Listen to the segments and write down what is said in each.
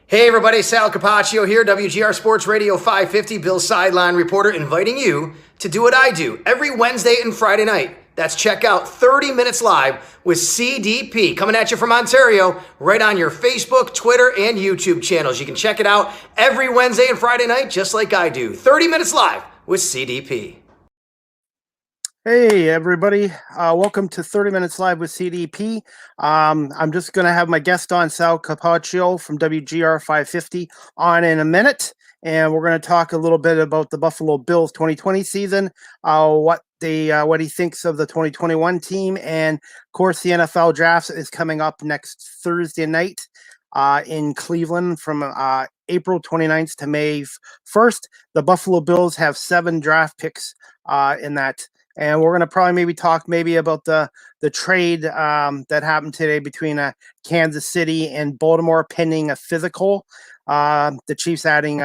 Hey everybody, Sal Cappacio here, WGR Sports Radio 550, Bill's sideline reporter, inviting you to do what I do every Wednesday and Friday night. That's check out 30 Minutes Live with CDP, coming at you from Ontario, right on your Facebook, Twitter, and YouTube channels. You can check it out every Wednesday and Friday night, just like I do. 30 Minutes Live with CDP. Hey everybody, welcome to 30 Minutes Live with CDP. I'm just going to have my guest on, Sal Cappacio from WGR 550, on in a minute, and we're going to talk a little bit about the Buffalo Bills 2020 season, what he thinks of the 2021 team, and of course the NFL draft is coming up next Thursday night in Cleveland from April 29th to May 1st. The Buffalo Bills have 7 draft picks in that. And we're going to probably maybe talk about the trade that happened today between Kansas City and Baltimore pending a physical. The Chiefs adding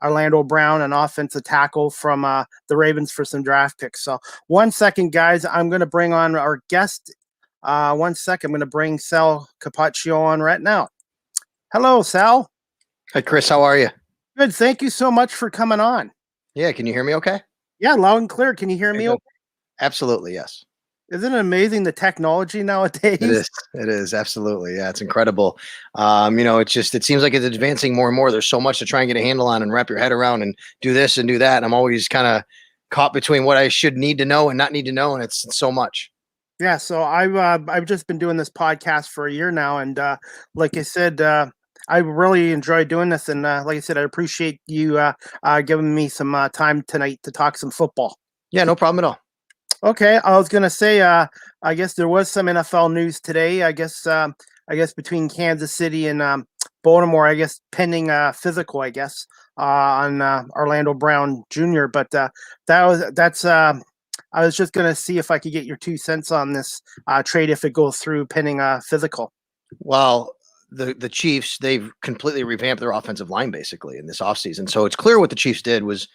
Orlando Brown, an offensive tackle from the Ravens, for some draft picks. So 1 second, guys. I'm going to bring on our guest. 1 second. I'm going to bring Sal Cappacio on right now. Hello, Sal. Hi, Chris. How are you? Good. Thank you so much for coming on. Yeah, can you hear me okay? Yeah, loud and clear. Can you hear me okay? Absolutely, yes. Isn't it amazing, the technology nowadays? It is. Absolutely. Yeah, it's incredible. It seems like it's advancing more and more. There's so much to try and get a handle on and wrap your head around and do this and do that. And I'm always kind of caught between what I should need to know and not need to know. And it's so much. Yeah. So I've just been doing this podcast for a year now. And like I said, I really enjoy doing this. And like I said, I appreciate you giving me some time tonight to talk some football. Yeah, no problem at all. Okay, I was gonna say, I guess there was some NFL news today. I guess between Kansas City and Baltimore. I guess pending physical. I guess on Orlando Brown Jr. But that's. I was just gonna see if I could get your 2 cents on this trade if it goes through pending physical. Well, the Chiefs, they've completely revamped their offensive line basically in this offseason. So it's clear what the Chiefs did was,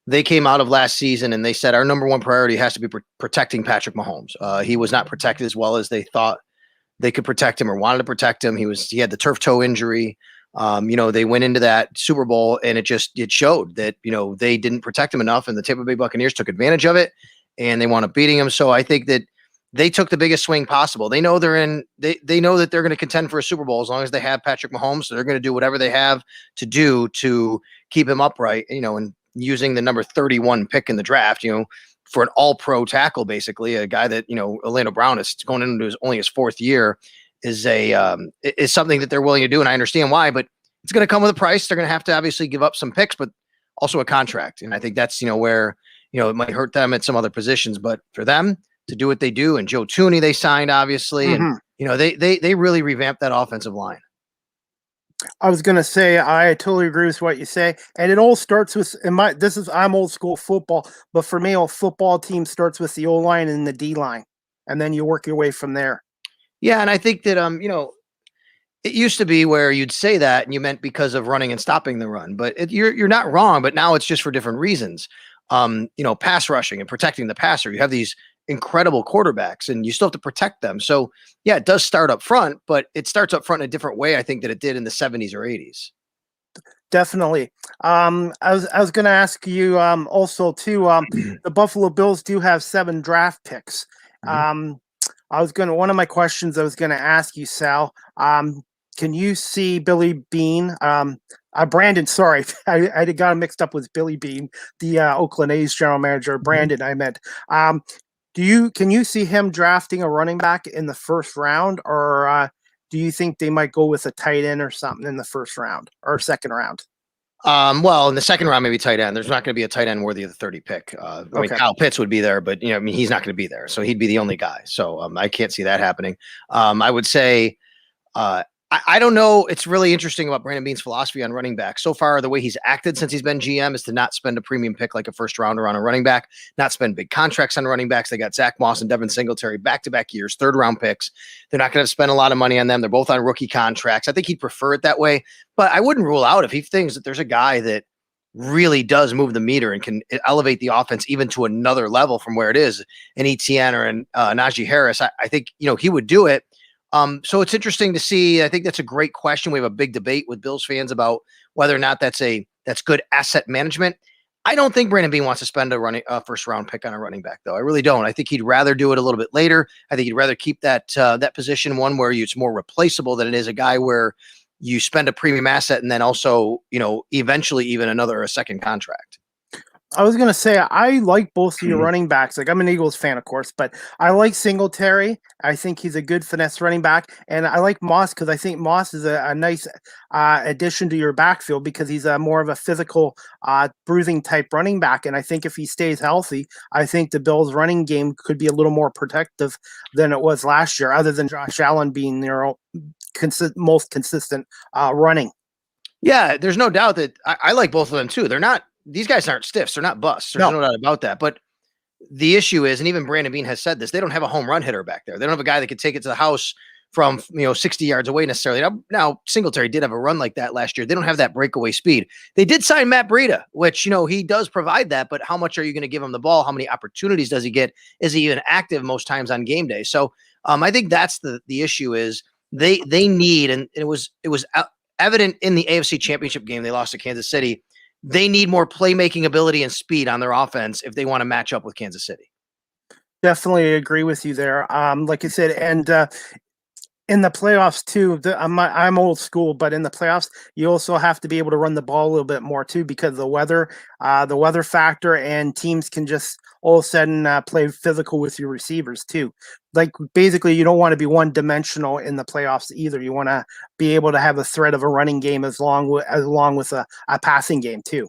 they came out of last season and they said our number one priority has to be protecting Patrick Mahomes. He was not protected as well as they thought they could protect him or wanted to protect him. He had the turf toe injury. They went into that Super Bowl and it showed that, they didn't protect him enough, and the Tampa Bay Buccaneers took advantage of it and they wound up beating him. So I think that they took the biggest swing possible. They know they know that they're going to contend for a Super Bowl as long as they have Patrick Mahomes. So they're going to do whatever they have to do to keep him upright, and using the number 31 pick in the draft, for an all-pro tackle, basically a guy that, Orlando Brown is going into only his 4th year, is something that they're willing to do. And I understand why, but it's going to come with a price. They're going to have to obviously give up some picks, but also a contract. And I think that's, where, it might hurt them at some other positions, but for them to do what they do, and Joe Thuney, they signed obviously, and, they really revamped that offensive line. I was gonna say I totally agree with what you say, and it all starts with I'm old school football, but for me, a football team starts with the O line and the D line, and then you work your way from there. Yeah, and I think that it used to be where you'd say that and you meant because of running and stopping the run, but you're not wrong. But now it's just for different reasons. Pass rushing and protecting the passer. You have these incredible quarterbacks and you still have to protect them. So yeah, it does start up front, but it starts up front in a different way, I think, that it did in the 70s or 80s. Definitely. I was going to ask you also too, the Buffalo Bills do have 7 draft picks. One of my questions I was going to ask you, Sal, can you see Billy Bean, Brandon, sorry, I got him mixed up with Billy Bean, the Oakland A's general manager. Brandon, I meant. Can you see him drafting a running back in the 1st round, or do you think they might go with a tight end or something in the 1st round or 2nd round? Well, in the 2nd round, maybe tight end. There's not going to be a tight end worthy of the 30 pick. I mean, Kyle Pitts would be there, but he's not going to be there, so he'd be the only guy. So I can't see that happening. I would say. I don't know. It's really interesting about Brandon Beane's philosophy on running back. So far, the way he's acted since he's been GM is to not spend a premium pick like a 1st rounder on a running back, not spend big contracts on running backs. They got Zach Moss and Devin Singletary back-to-back years, 3rd round picks. They're not going to spend a lot of money on them. They're both on rookie contracts. I think he'd prefer it that way, but I wouldn't rule out if he thinks that there's a guy that really does move the meter and can elevate the offense even to another level from where it is, an ETN or an Najee Harris. I think, he would do it. So it's interesting to see. I think that's a great question. We have a big debate with Bills fans about whether or not that's good asset management. I don't think Brandon Beane wants to spend a first round pick on a running back, though. I really don't. I think he'd rather do it a little bit later. I think he'd rather keep that position one where it's more replaceable than it is a guy where you spend a premium asset and then also, eventually even a second contract. I was going to say, I like both of your running backs. Like, I'm an Eagles fan, of course, but I like Singletary. I think he's a good finesse running back. And I like Moss because I think Moss is a nice addition to your backfield because he's more of a physical, bruising type running back. And I think if he stays healthy, I think the Bills' running game could be a little more protective than it was last year, other than Josh Allen being their most consistent running. Yeah, there's no doubt that I like both of them, too. These guys aren't stiffs. They're not busts. There's no doubt about that. But the issue is, and even Brandon Beane has said this, they don't have a home run hitter back there. They don't have a guy that could take it to the house from 60 yards away necessarily. Now Singletary did have a run like that last year. They don't have that breakaway speed. They did sign Matt Breida, which he does provide that. But how much are you going to give him the ball? How many opportunities does he get? Is he even active most times on game day? So I think that's the issue is they need, and it was evident in the AFC Championship game they lost to Kansas City. They need more playmaking ability and speed on their offense if they want to match up with Kansas City. Definitely agree with you there. Like you said, and in the playoffs too, I'm old school, but in the playoffs, you also have to be able to run the ball a little bit more too because of the weather factor, and teams can just all of a sudden play physical with your receivers too. Like basically, you don't want to be one dimensional in the playoffs either. You want to be able to have a threat of a running game along with a passing game too.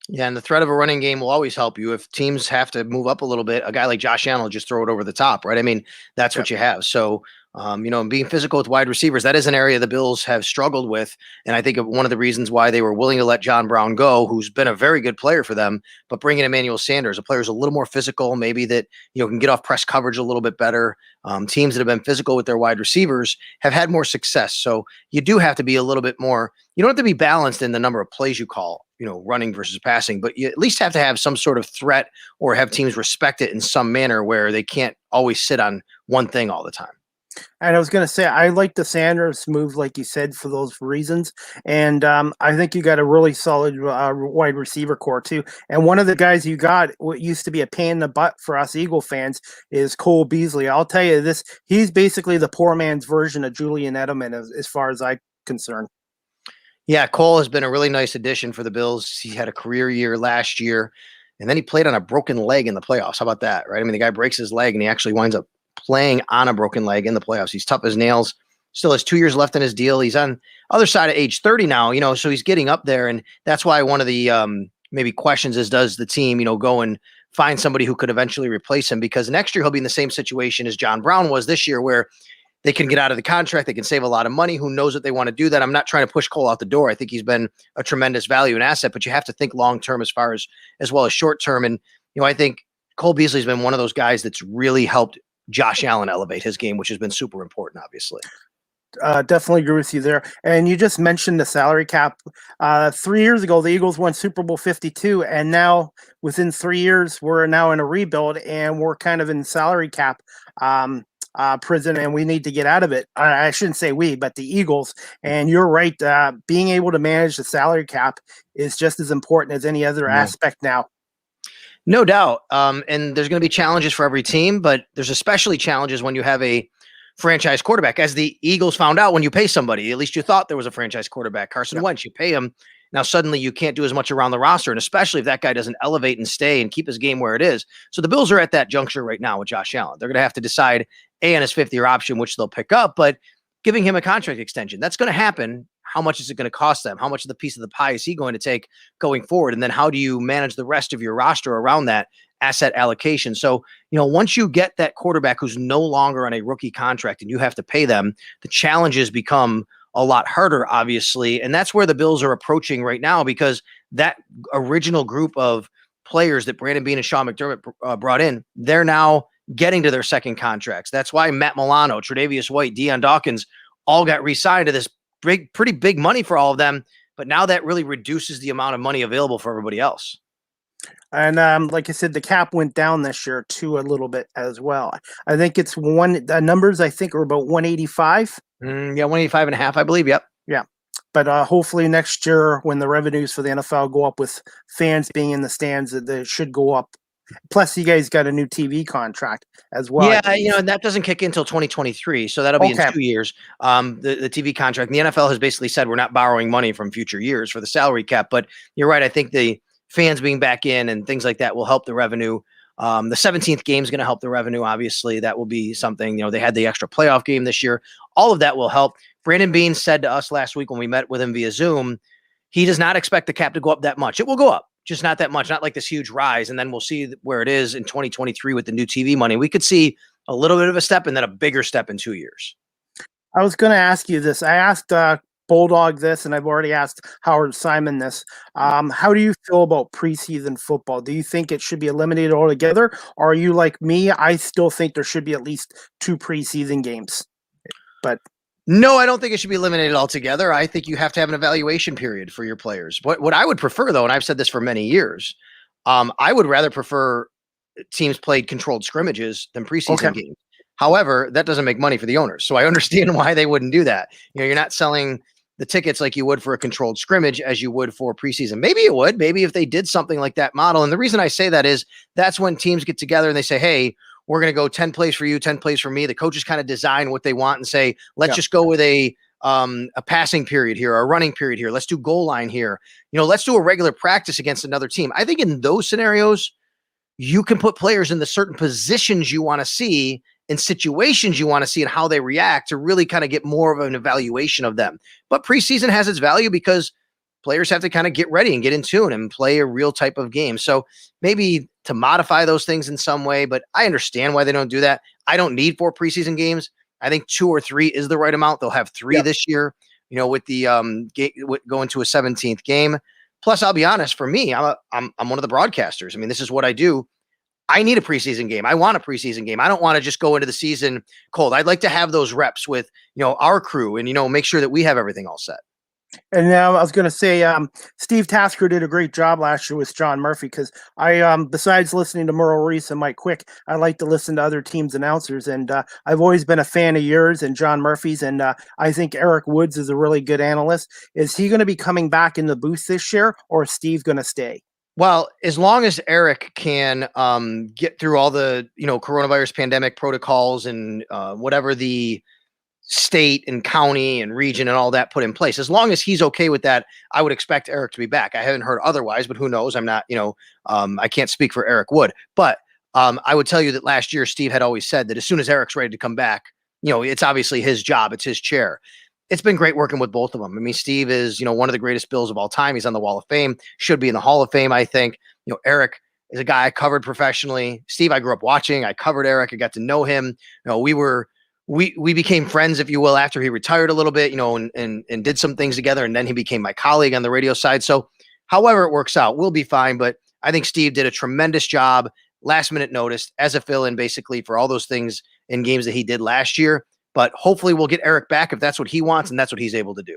Yeah, and the threat of a running game will always help you. If teams have to move up a little bit, a guy like Josh Allen will just throw it over the top, right? I mean, that's what you have. So, being physical with wide receivers, that is an area the Bills have struggled with. And I think one of the reasons why they were willing to let John Brown go, who's been a very good player for them, but bringing Emmanuel Sanders, a player who's a little more physical, maybe that, can get off press coverage a little bit better. Teams that have been physical with their wide receivers have had more success. So you do have to be a little bit more, you don't have to be balanced in the number of plays you call, running versus passing, but you at least have to have some sort of threat or have teams respect it in some manner where they can't always sit on one thing all the time. And I was going to say, I like the Sanders move, like you said, for those reasons. And I think you got a really solid wide receiver core, too. And one of the guys you got, what used to be a pain in the butt for us Eagle fans, is Cole Beasley. I'll tell you this, he's basically the poor man's version of Julian Edelman as far as I'm concerned. Yeah, Cole has been a really nice addition for the Bills. He had a career year last year, and then he played on a broken leg in the playoffs. How about that, right? I mean, the guy breaks his leg, and he actually winds up playing on a broken leg in the playoffs. He's tough as nails, still has 2 years left in his deal. He's on other side of age 30 now, so he's getting up there. And that's why one of the maybe questions is, does the team, go and find somebody who could eventually replace him? Because next year he'll be in the same situation as John Brown was this year, where they can get out of the contract. They can save a lot of money. Who knows that they want to do that? I'm not trying to push Cole out the door. I think he's been a tremendous value and asset, but you have to think long-term as well as short-term. And, I think Cole Beasley's been one of those guys that's really helped Josh Allen elevate his game, which has been super important, obviously. Definitely agree with you there. And you just mentioned the salary cap. 3 years ago, the Eagles won Super Bowl 52, and now within 3 years, we're now in a rebuild, and we're kind of in salary cap prison, and we need to get out of it. I shouldn't say we, but the Eagles. And you're right. Being able to manage the salary cap is just as important as any other aspect now. No doubt. And there's going to be challenges for every team, but there's especially challenges when you have a franchise quarterback. As the Eagles found out when you pay somebody, at least you thought there was a franchise quarterback, Carson Wentz, you pay him. Now suddenly you can't do as much around the roster, and especially if that guy doesn't elevate and stay and keep his game where it is. So the Bills are at that juncture right now with Josh Allen. They're going to have to decide on his fifth-year option, which they'll pick up, but giving him a contract extension, that's going to happen. How much is it going to cost them? How much of the piece of the pie is he going to take going forward? And then how do you manage the rest of your roster around that asset allocation? So, once you get that quarterback who's no longer on a rookie contract and you have to pay them, the challenges become a lot harder, obviously. And that's where the Bills are approaching right now, because that original group of players that Brandon Beane and Sean McDermott brought in, they're now getting to their second contracts. That's why Matt Milano, Tre'Davious White, Deion Dawkins all got re-signed to this pretty big money for all of them. But now that really reduces the amount of money available for everybody else. And like I said, the cap went down this year too a little bit as well. I think it's the numbers I think are about 185. Yeah, 185 and a half, I believe. Yep. Yeah. But hopefully next year, when the revenues for the NFL go up with fans being in the stands, that they should go up. Plus, you guys got a new TV contract as well. Yeah, and that doesn't kick in until 2023, so that'll be in 2 years. The TV contract. And the NFL has basically said we're not borrowing money from future years for the salary cap. But you're right. I think the fans being back in and things like that will help the revenue. The 17th game is going to help the revenue. Obviously, that will be something. They had the extra playoff game this year. All of that will help. Brandon Beane said to us last week when we met with him via Zoom, he does not expect the cap to go up that much. It will go up, just not that much, not like this huge rise. And then we'll see where it is in 2023 with the new TV money. We could see a little bit of a step and then a bigger step in 2 years. I was going to ask you this. I asked Bulldog this, and I've already asked Howard Simon this. How do you feel about preseason football? Do you think it should be eliminated altogether? Or are you like me? I still think there should be at least 2 preseason games. But no, I don't think it should be eliminated altogether. I think you have to have an evaluation period for your players. What I would prefer, though, and I've said this for many years, I would rather prefer teams played controlled scrimmages than preseason games. However, that doesn't make money for the owners. So I understand why they wouldn't do that. You're not selling the tickets like you would for a controlled scrimmage as you would for preseason. Maybe it would. Maybe if they did something like that model. And the reason I say that is that's when teams get together and they say, hey, we're going to go 10 plays for you, 10 plays for me. The coaches kind of design what they want and say, let's just go with a passing period here, a running period here. Let's do goal line here. Let's do a regular practice against another team. I think in those scenarios, you can put players in the certain positions you want to see, in situations you want to see, and how they react to really kind of get more of an evaluation of them. But preseason has its value because players have to kind of get ready and get in tune and play a real type of game. So maybe to modify those things in some way, but I understand why they don't do that. I don't need 4 preseason games. I think 2 or 3 is the right amount. They'll have 3 this year, with the going to a 17th game. Plus, I'll be honest, for me, I'm one of the broadcasters. I mean, this is what I do. I need a preseason game. I want a preseason game. I don't want to just go into the season cold. I'd like to have those reps with, our crew and, make sure that we have everything all set. And now I was going to say, Steve Tasker did a great job last year with John Murphy, because I, besides listening to Merle Reese and Mike Quick, I like to listen to other teams' announcers. And I've always been a fan of yours and John Murphy's. And I think Eric Woods is a really good analyst. Is he going to be coming back in the booth this year, or is Steve going to stay? Well, as long as Eric can get through all the, coronavirus pandemic protocols and whatever the state and county and region and all that put in place, as long as he's okay with that, I would expect Eric to be back. I haven't heard otherwise, but who knows? I'm not, I can't speak for Eric Wood, but I would tell you that last year, Steve had always said that as soon as Eric's ready to come back, it's obviously his job. It's his chair. It's been great working with both of them. I mean, Steve is, one of the greatest Bills of all time. He's on the Wall of Fame, should be in the Hall of Fame, I think. Eric is a guy I covered professionally. Steve, I grew up watching. I covered Eric. I got to know him. We became friends, if you will, after he retired a little bit, and did some things together. And then he became my colleague on the radio side. So however it works out, we'll be fine. But I think Steve did a tremendous job, last minute notice, as a fill-in basically for all those things in games that he did last year. But hopefully we'll get Eric back if that's what he wants and that's what he's able to do.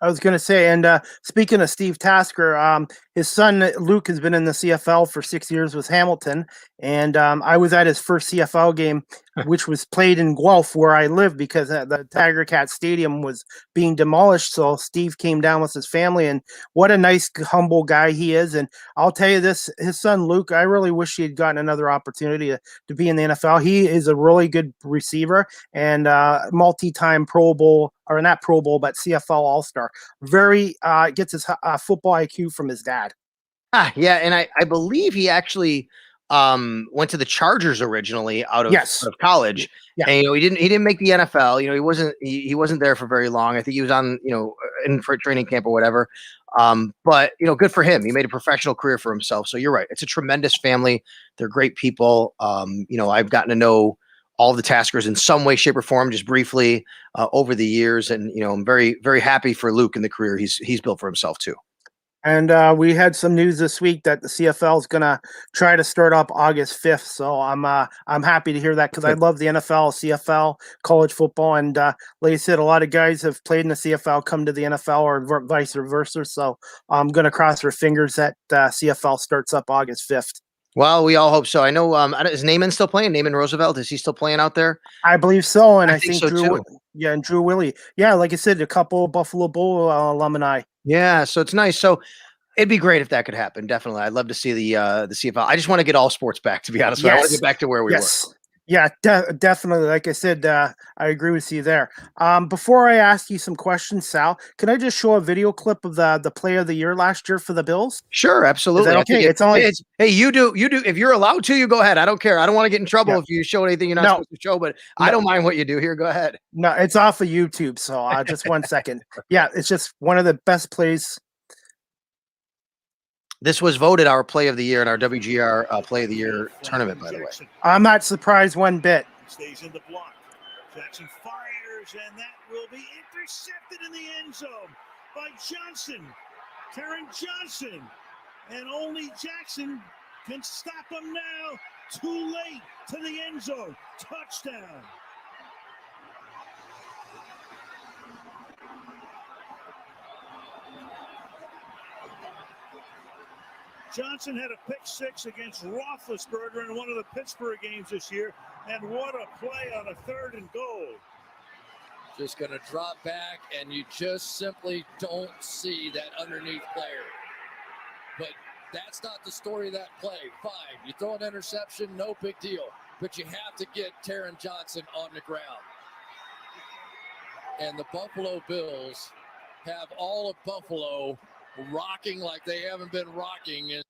I was going to say, and speaking of Steve Tasker, his son Luke has been in the CFL for 6 years with Hamilton, and I was at his first CFL game, which was played in Guelph, where I live, because the Tiger Cat Stadium was being demolished. So Steve came down with his family, and what a nice, humble guy he is. And I'll tell you this, his son Luke, I really wish he had gotten another opportunity to be in the NFL. He is a really good receiver and multi-time Pro Bowl, or not Pro Bowl, but CFL All-Star. Very gets his football IQ from his dad. Yeah, and I believe he actually went to the Chargers originally out of college. Yeah. And he didn't make the NFL. He wasn't there for very long. I think he was on in for training camp or whatever. But good for him. He made a professional career for himself. So you're right. It's a tremendous family. They're great people. I've gotten to know all the Taskers in some way, shape, or form, just briefly over the years. And I'm very, very happy for Luke and the career he's built for himself too. And we had some news this week that the CFL is going to try to start up August 5th. So I'm happy to hear that because I love the NFL, CFL, college football, and like I said, a lot of guys have played in the CFL, come to the NFL, or vice versa. So I'm going to cross our fingers that CFL starts up August 5th. Well, we all hope so. I know. Is Naaman still playing? Naaman Roosevelt, is he still playing out there? I believe so, and I I think think so Drew, too. yeah, and Drew Willie, yeah, like I said, a couple Buffalo Bull alumni. Yeah, so it's nice. So it'd be great if that could happen. Definitely, I'd love to see the CFL. I just want to get all sports back. To be honest, with you. I want to Yes, get back to where we were. yes, yeah, definitely. Like I said, I agree with you there. Before I ask you some questions, Sal, can I just show a video clip of the Player of the Year last year for the Bills? Sure, Is that absolutely. I think okay? It's only hey, you do. If you're allowed to, you go ahead. I don't care. I don't want to get in trouble yeah, if you show anything you're not no, supposed to show, but I no, don't mind what you do here. Go ahead. no. It's off of YouTube, so just 1 second. Yeah, it's just one of the best plays. This was voted our play of the year in our WGR play of the year tournament, by the way. I'm not surprised one bit. Stays in the block. Jackson fires, and that will be intercepted in the end zone by Johnson. Taron Johnson. And only Jackson can stop him now. Too late to the end zone. Touchdown. Johnson had a pick six against Roethlisberger in one of the Pittsburgh games this year. And what a play on a 3rd and goal. Just going to drop back, and you just simply don't see that underneath player. But that's not the story of that play. Fine, you throw an interception, no big deal. But you have to get Taron Johnson on the ground. And the Buffalo Bills have all of Buffalo rocking like they haven't been rocking.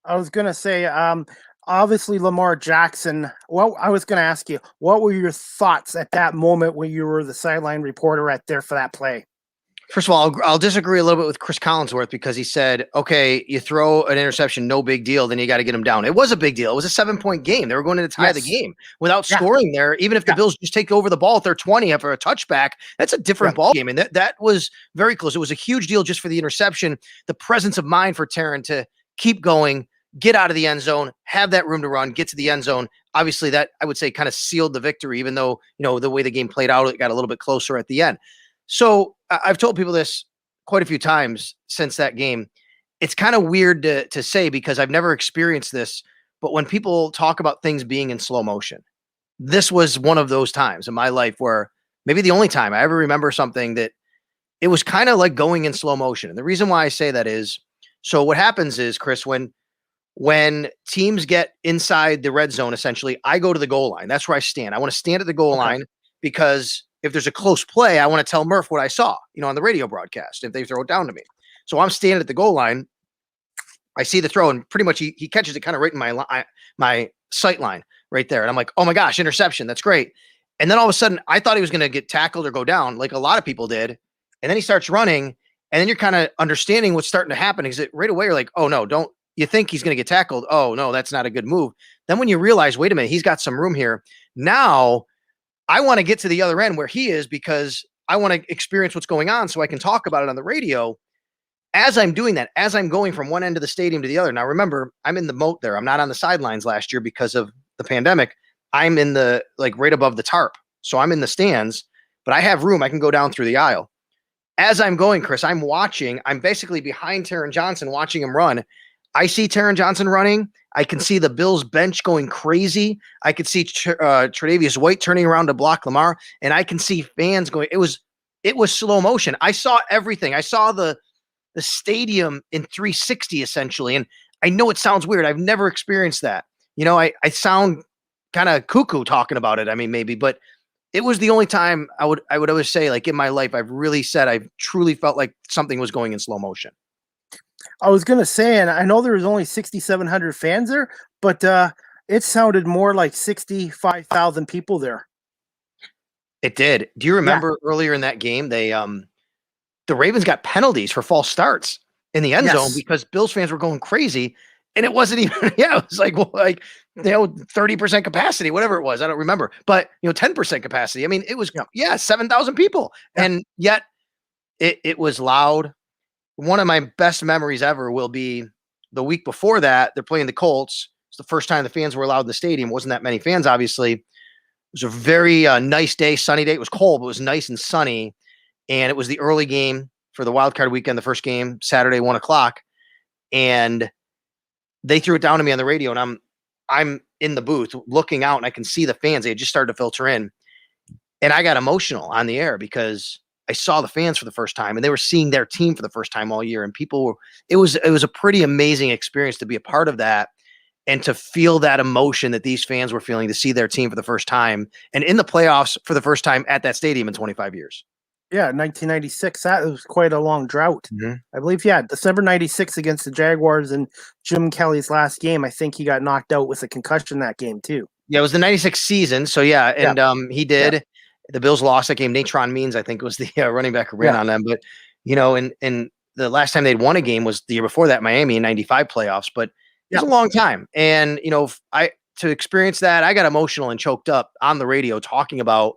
I was gonna say, obviously Lamar Jackson. Well, I was gonna ask you, what were your thoughts at that moment when you were the sideline reporter right there for that play? First of all, I'll disagree a little bit with Chris Collinsworth because he said, okay, you throw an interception, no big deal, then you got to get him down. It was a big deal. It was a 7-point game. They were going to tie the game without scoring there. Even if the Bills just take over the ball at their 20 after a touchback, that's a different ball game. And that was very close. It was a huge deal just for the interception, the presence of mind for Taron to keep going, get out of the end zone, have that room to run, get to the end zone. Obviously, that I would say kind of sealed the victory, even though, the way the game played out, it got a little bit closer at the end. So I've told people this quite a few times since that game. It's kind of weird to say because I've never experienced this, but when people talk about things being in slow motion, this was one of those times in my life where maybe the only time I ever remember something that it was kind of like going in slow motion. And the reason why I say that is, so what happens is, Chris, when teams get inside the red zone, essentially, I go to the goal line. That's where I stand. I want to stand at the goal line because if there's a close play, I want to tell Murph what I saw, on the radio broadcast, if they throw it down to me. So I'm standing at the goal line. I see the throw, and pretty much he catches it kind of right in my sight line right there. And I'm like, oh my gosh, interception. That's great. And then all of a sudden, I thought he was going to get tackled or go down like a lot of people did. And then he starts running, and then you're kind of understanding what's starting to happen. Is it right away you're like, oh no, don't you think he's going to get tackled? Oh no, that's not a good move. Then when you realize, wait a minute, he's got some room here. Now I want to get to the other end where he is because I want to experience what's going on so I can talk about it on the radio. As I'm doing that, as I'm going from one end of the stadium to the other. Now, remember, I'm in the moat there. I'm not on the sidelines last year because of the pandemic. I'm in the, right above the tarp. So I'm in the stands, but I have room. I can go down through the aisle. As I'm going, Chris, I'm watching. I'm basically behind Taron Johnson watching him run. I see Taron Johnson running. I can see the Bills bench going crazy. I could see Tre'Davious White turning around to block Lamar, and I can see fans going. It was slow motion. I saw everything. I saw the stadium in 360 essentially, and I know it sounds weird. I've never experienced that. I sound kind of cuckoo talking about it. I mean, maybe, but it was the only time I would always say, in my life, I've really said I've truly felt like something was going in slow motion. I was going to say, and I know there was only 6,700 fans there, but it sounded more like 65,000 people there. It did. Do you remember earlier in that game, the Ravens got penalties for false starts in the end zone because Bills fans were going crazy, and it wasn't even, it was 30% capacity, whatever it was. I don't remember, but 10% capacity. I mean, it was, 7,000 people. And yet it was loud. one of my best memories ever will be the week before that. They're playing the Colts. It's the first time the fans were allowed in the stadium. Wasn't that many fans, obviously. It was a very nice day, sunny day. It was cold, but it was nice and sunny. And it was the early game for the wild card weekend, the first game, Saturday, 1:00. And they threw it down to me on the radio, and I'm in the booth looking out, and I can see the fans. They had just started to filter in. And I got emotional on the air because I saw the fans for the first time, and they were seeing their team for the first time all year. And people were, it was a pretty amazing experience to be a part of that and to feel that emotion that these fans were feeling to see their team for the first time and in the playoffs for the first time at that stadium in 25 years. Yeah, 1996. That was quite a long drought. Mm-hmm. I believe, yeah, December 96 against the Jaguars in Jim Kelly's last game. I think he got knocked out with a concussion that game, too. Yeah, it was the 96 season. So, yeah, and he did. Yeah. The Bills lost that game. Natron Means, I think, was the running back who ran on them. But, and the last time they'd won a game was the year before that, Miami in 95 playoffs. But it was a long time. And, to experience that, I got emotional and choked up on the radio talking about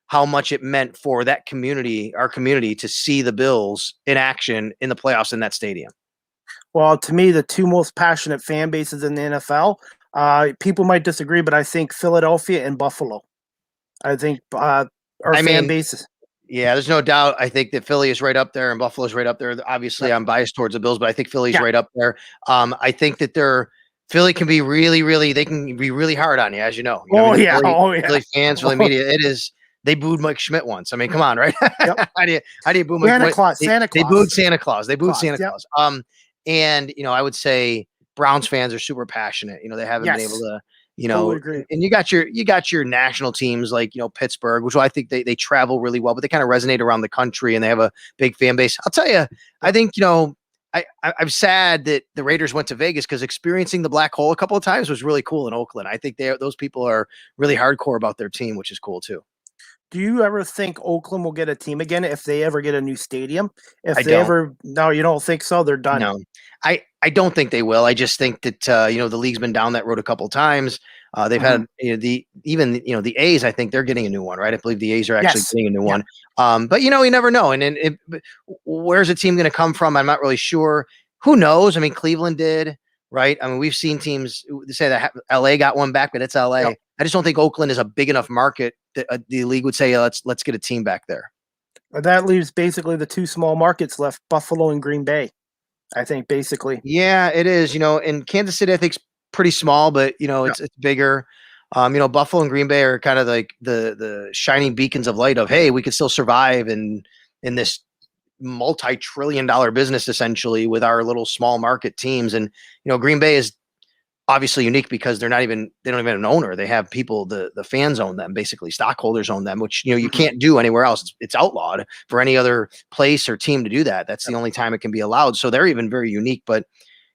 how much it meant for that community, our community, to see the Bills in action in the playoffs in that stadium. Well, to me, the two most passionate fan bases in the NFL, people might disagree, but I think Philadelphia and Buffalo. I think fan bases. Yeah, there's no doubt. I think that Philly is right up there and Buffalo is right up there. Obviously, I'm biased towards the Bills, but I think Philly's right up there. I think that Philly can be they can be really hard on you, as you know. Philly fans, Philly media. It is. They booed Mike Schmidt once. I mean, come on, right? Yep. how do you boo Mike Schmidt? Santa Claus. They booed Santa Claus. They booed Santa Claus. And I would say Browns fans are super passionate. They haven't been able to, totally agree. And you got your national teams like Pittsburgh, which I think they travel really well, but they kind of resonate around the country and they have a big fan base. I'll tell you, I think I'm sad that the Raiders went to Vegas because experiencing the black hole a couple of times was really cool in Oakland. I think those people are really hardcore about their team, which is cool too. Do you ever think Oakland will get a team again if they ever get a new stadium? No, you don't think so? They're done. No, I don't think they will. I just think that the league's been down that road a couple of times. They've had the A's. I think they're getting a new one, right? I believe the A's are actually getting a new one. But you never know. And where's the team going to come from? I'm not really sure. Who knows? I mean, Cleveland did. Right. I mean, we've seen teams say that LA got one back, but it's LA. Yep. I just don't think Oakland is a big enough market that the league would say, let's get a team back there. That leaves basically the two small markets left, Buffalo and Green Bay, I think, basically. Yeah, it is. And Kansas City, I think, is pretty small, but, it's bigger. Buffalo and Green Bay are kind of like the shining beacons of light of, hey, we can still survive in this multi-trillion-dollar business essentially with our little small market teams. And Green Bay is obviously unique because they don't even have an owner. They have people, the fans own them, basically stockholders own them, which you can't do anywhere else. It's outlawed for any other place or team to do that. That's the only time it can be allowed. So they're even very unique. But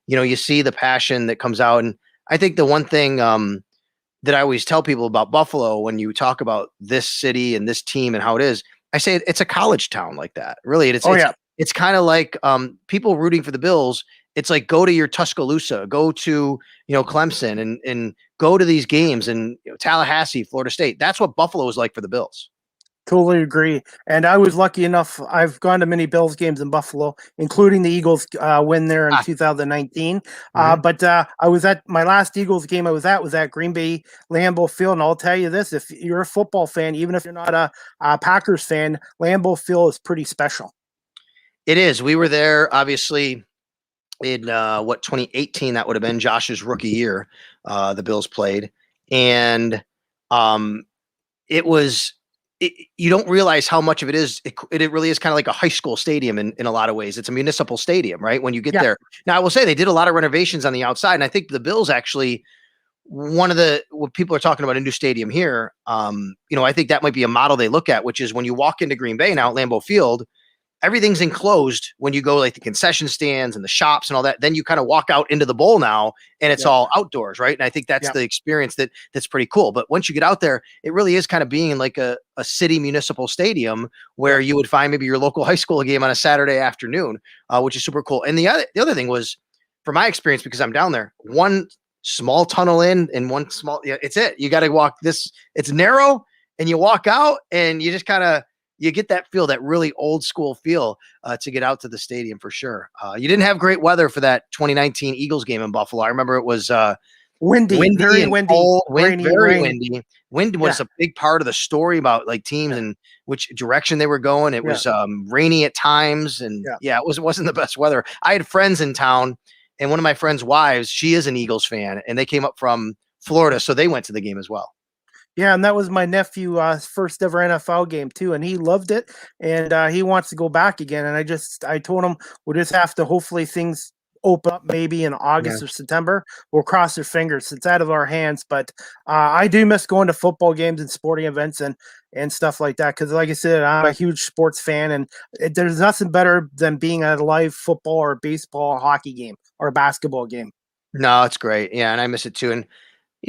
you see the passion that comes out. And I think the one thing that I always tell people about Buffalo when you talk about this city and this team and how it is, I say it's a college town like that. Really, it's kind of like people rooting for the Bills. It's like go to your Tuscaloosa, go to Clemson, and go to these games and Tallahassee, Florida State. That's what Buffalo is like for the Bills. Totally agree. And I was lucky enough. I've gone to many Bills games in Buffalo, including the Eagles win there in 2019. But I was at my last Eagles game I was at Green Bay Lambeau Field. And I'll tell you this, if you're a football fan, even if you're not a Packers fan, Lambeau Field is pretty special. It is. We were there, obviously, in 2018, that would have been Josh's rookie year. The Bills played. And it was... you don't realize how much of it is. It really is kind of like a high school stadium in a lot of ways. It's a municipal stadium, right? When you get there. Now, I will say they did a lot of renovations on the outside. And I think the Bills actually, when people are talking about a new stadium here, I think that might be a model they look at, which is when you walk into Green Bay now at Lambeau Field, everything's enclosed when you go, like the concession stands and the shops and all that. Then you kind of walk out into the bowl now and it's all outdoors. Right. And I think that's the experience that's pretty cool. But once you get out there, it really is kind of being like a city municipal stadium where you would find maybe your local high school game on a Saturday afternoon, which is super cool. And the other thing was, from my experience, because I'm down there, one small tunnel in and one small, it's it. You got to walk this, it's narrow and you walk out and you just kind of, you get that feel, that really old school feel to get out to the stadium for sure. You didn't have great weather for that 2019 Eagles game in Buffalo. I remember it was Windy, very and windy, cold, rainy, very rain. windy. Wind Yeah. was a big part of the story about like teams and which direction they were going. It was rainy at times, and it wasn't the best weather. I had friends in town, and one of my friends' wives, she is an Eagles fan, and they came up from Florida, so they went to the game as well. Yeah, and that was my nephew first ever NFL game too, and he loved it, and he wants to go back again. And I told him we'll just have to hopefully things open up maybe in August or September. We'll cross our fingers. It's out of our hands, but I do miss going to football games and sporting events and stuff like that. Because like I said, I'm a huge sports fan, and there's nothing better than being at a live football or baseball or hockey game or a basketball game. No, it's great. Yeah, and I miss it too. And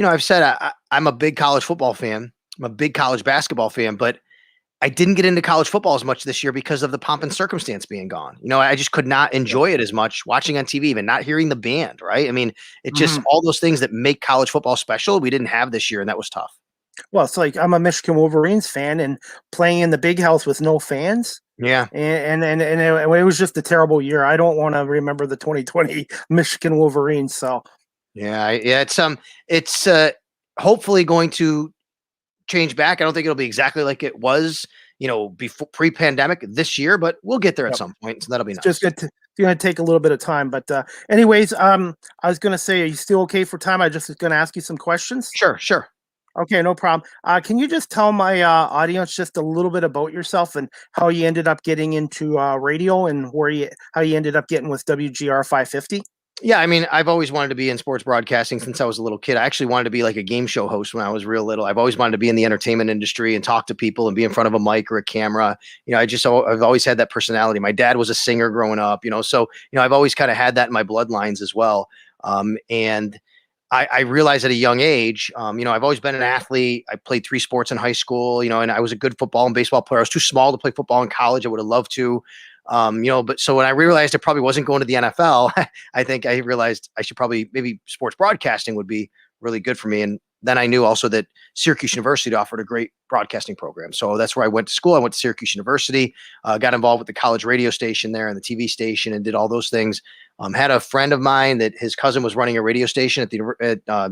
I've said I'm a big college football fan. I'm a big college basketball fan, but I didn't get into college football as much this year because of the pomp and circumstance being gone. I just could not enjoy it as much watching on TV, even not hearing the band, right? I mean, it just all those things that make college football special, we didn't have this year, and that was tough. Well, it's like I'm a Michigan Wolverines fan and playing in the big house with no fans. Yeah. And it was just a terrible year. I don't want to remember the 2020 Michigan Wolverines. So it's hopefully going to change back. I don't think it'll be exactly like it was, before pre-pandemic this year, but we'll get there at some point. So that'll be nice. Just good. It's going to take a little bit of time, but anyways, I was going to say, are you still okay for time? I just was going to ask you some questions. Sure. Okay, no problem. Can you just tell my audience just a little bit about yourself and how you ended up getting into radio and how you ended up getting with WGR 550? Yeah, I mean, I've always wanted to be in sports broadcasting since I was a little kid. I actually wanted to be like a game show host when I was real little. I've always wanted to be in the entertainment industry and talk to people and be in front of a mic or a camera. I've always had that personality. My dad was a singer growing up, so I've always kind of had that in my bloodlines as well. And I realized at a young age, I've always been an athlete. I played 3 sports in high school, and I was a good football and baseball player. I was too small to play football in college. I would have loved to. But so when I realized I probably wasn't going to the NFL, I think I realized I should maybe sports broadcasting would be really good for me. And then I knew also that Syracuse University offered a great broadcasting program. So that's where I went to school. I went to Syracuse University, got involved with the college radio station there and the TV station and did all those things. Had a friend of mine that his cousin was running a radio station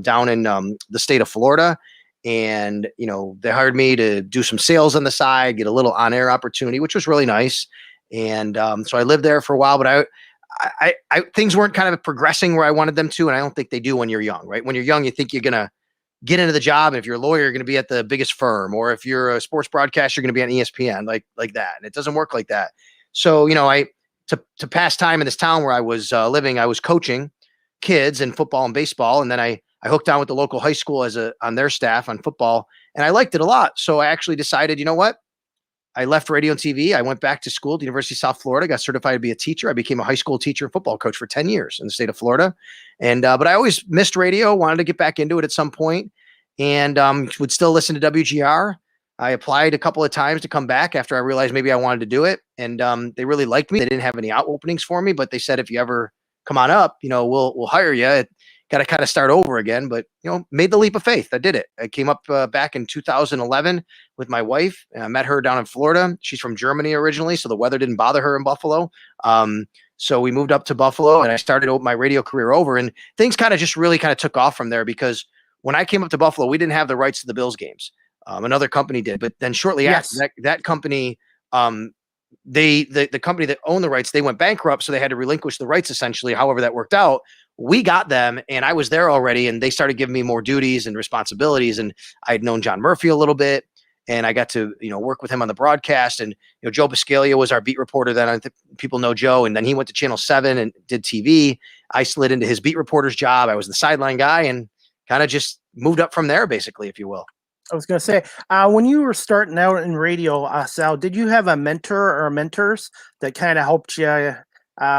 down in the state of Florida. And, they hired me to do some sales on the side, get a little on-air opportunity, which was really nice. And so I lived there for a while, but I things weren't kind of progressing where I wanted them to. And I don't think they do when you're young, right? When you're young, you think you're going to get into the job. And if you're a lawyer, you're going to be at the biggest firm, or if you're a sports broadcaster, you're going to be on ESPN, like that. And it doesn't work like that. So, to pass time in this town where I was living, I was coaching kids in football and baseball. And then I hooked on with the local high school on their staff on football, and I liked it a lot. So I actually decided, you know what? I left radio and TV. I went back to school at the University of South Florida, got certified to be a teacher. I became a high school teacher and football coach for 10 years in the state of Florida. And, but I always missed radio, wanted to get back into it at some point, and would still listen to WGR. I applied a couple of times to come back after I realized maybe I wanted to do it. And they really liked me. They didn't have any out openings for me, but they said, if you ever come on up, we'll hire you. Got to kind of start over again, but made the leap of faith. I did it. I came up back in 2011 with my wife. I met her down in Florida. She's from Germany originally, so the weather didn't bother her in Buffalo. So we moved up to Buffalo, and I started my radio career over. And things kind of just really kind of took off from there, because when I came up to Buffalo, we didn't have the rights to the Bills games. Another company did, but then shortly after that company, the company that owned the rights, they went bankrupt, so they had to relinquish the rights essentially. However that worked out, we got them, and I was there already, and they started giving me more duties and responsibilities. And I had known John Murphy a little bit, and I got to work with him on the broadcast. And Joe Biscaglia was our beat reporter then. I think people know Joe, and then he went to Channel 7 and did TV. I slid into his beat reporter's job. I was the sideline guy, and kind of just moved up from there, basically, if you will. I was going to say, when you were starting out in radio, Sal, did you have a mentor or mentors that kind of helped you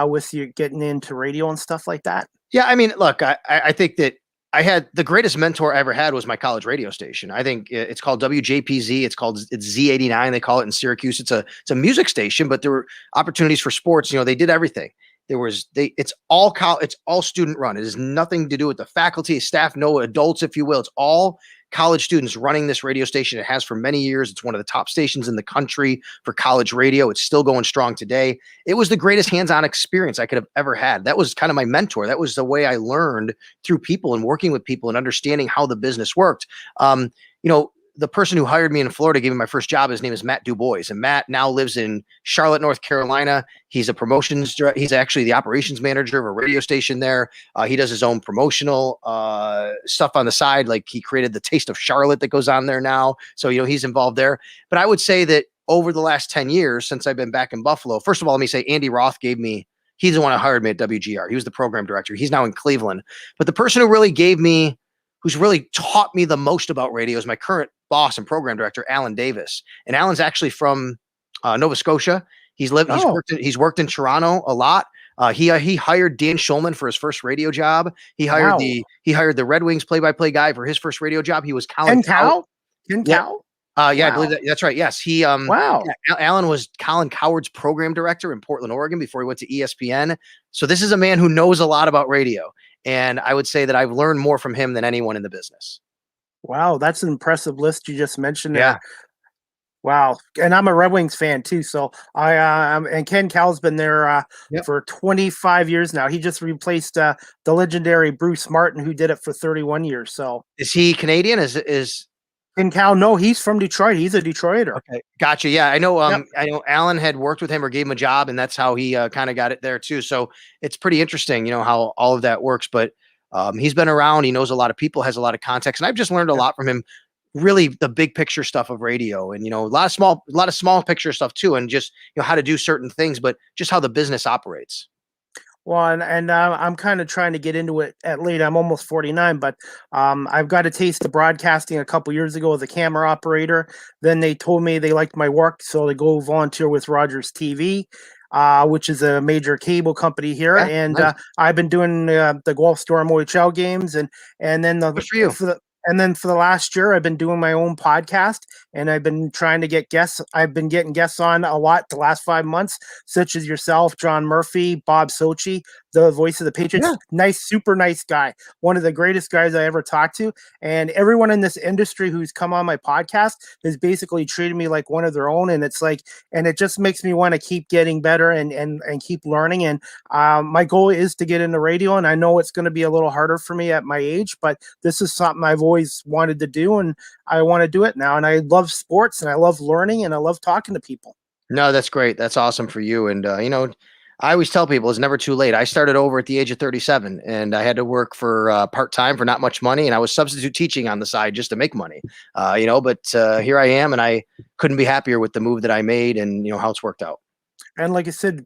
with you getting into radio and stuff like that? Yeah, I mean, look, I think that I had the greatest mentor I ever had was my college radio station. I think it's called WJPZ. It's Z89. They call it in Syracuse. It's a music station, but there were opportunities for sports. They did everything. It's all student run. It has nothing to do with the faculty, staff, no adults, if you will. It's all college students running this radio station. It has for many years. It's one of the top stations in the country for college radio. It's still going strong today. It was the greatest hands-on experience I could have ever had. That was kind of my mentor. That was the way I learned through people and working with people and understanding how the business worked. The person who hired me in Florida gave me my first job. His name is Matt Dubois, and Matt now lives in Charlotte, North Carolina. He's a promotions director. He's actually the operations manager of a radio station there. He does his own promotional stuff on the side. Like he created the Taste of Charlotte that goes on there now. So, he's involved there. But I would say that over the last 10 years, since I've been back in Buffalo, first of all, let me say Andy Roth he's the one who hired me at WGR. He was the program director. He's now in Cleveland. But the person who's really taught me the most about radio is my current boss and program director, Alan Davis. And Alan's actually from Nova Scotia. He's worked in Toronto a lot. He hired Dan Schulman for his first radio job. He hired the Red Wings play-by-play guy for his first radio job. He was Colin Cow. I believe that's right. Yes. Alan was Colin Coward's program director in Portland, Oregon before he went to ESPN. So this is a man who knows a lot about radio. And I would say that I've learned more from him than anyone in the business. Wow, that's an impressive list you just mentioned there. Yeah. Wow, and I'm a Red Wings fan too. So and Ken Cowell's been there for 25 years now. He just replaced the legendary Bruce Martin, who did it for 31 years. So is he Canadian? Is Ken Cowell? No, he's from Detroit. He's a Detroiter. Okay, gotcha. Yeah, I know. I know Alan had worked with him or gave him a job, and that's how he kind of got it there too. So it's pretty interesting, how all of that works. But he's been around. He knows a lot of people, has a lot of context, and I've just learned a lot from him. Really, the big picture stuff of radio, and a lot of small picture stuff too, and just how to do certain things, but just how the business operates. Well, and I'm kind of trying to get into it at late. I'm almost 49, but I've got a taste of broadcasting a couple years ago as a camera operator. Then they told me they liked my work, so they go volunteer with Rogers TV. Which is a major cable company here, nice. I've been doing the Gulf Storm OHL games, and then for the last year, I've been doing my own podcast, and I've been trying to get guests. I've been getting guests on a lot the last 5 months, such as yourself, John Murphy, Bob Sochi, the voice of the Patriots. Yeah. Nice, super nice guy. One of the greatest guys I ever talked to. And everyone in this industry who's come on my podcast has basically treated me like one of their own. And it's like, and it just makes me want to keep getting better and keep learning. And my goal is to get into radio. And I know it's going to be a little harder for me at my age, but this is something I've always wanted to do. And I want to do it now. And I love sports, and I love learning, and I love talking to people. No, that's great. That's awesome for you. And, I always tell people it's never too late. I started over at the age of 37, and I had to work for part-time for not much money. And I was substitute teaching on the side just to make money, but here I am, and I couldn't be happier with the move that I made and, how it's worked out. And like I said,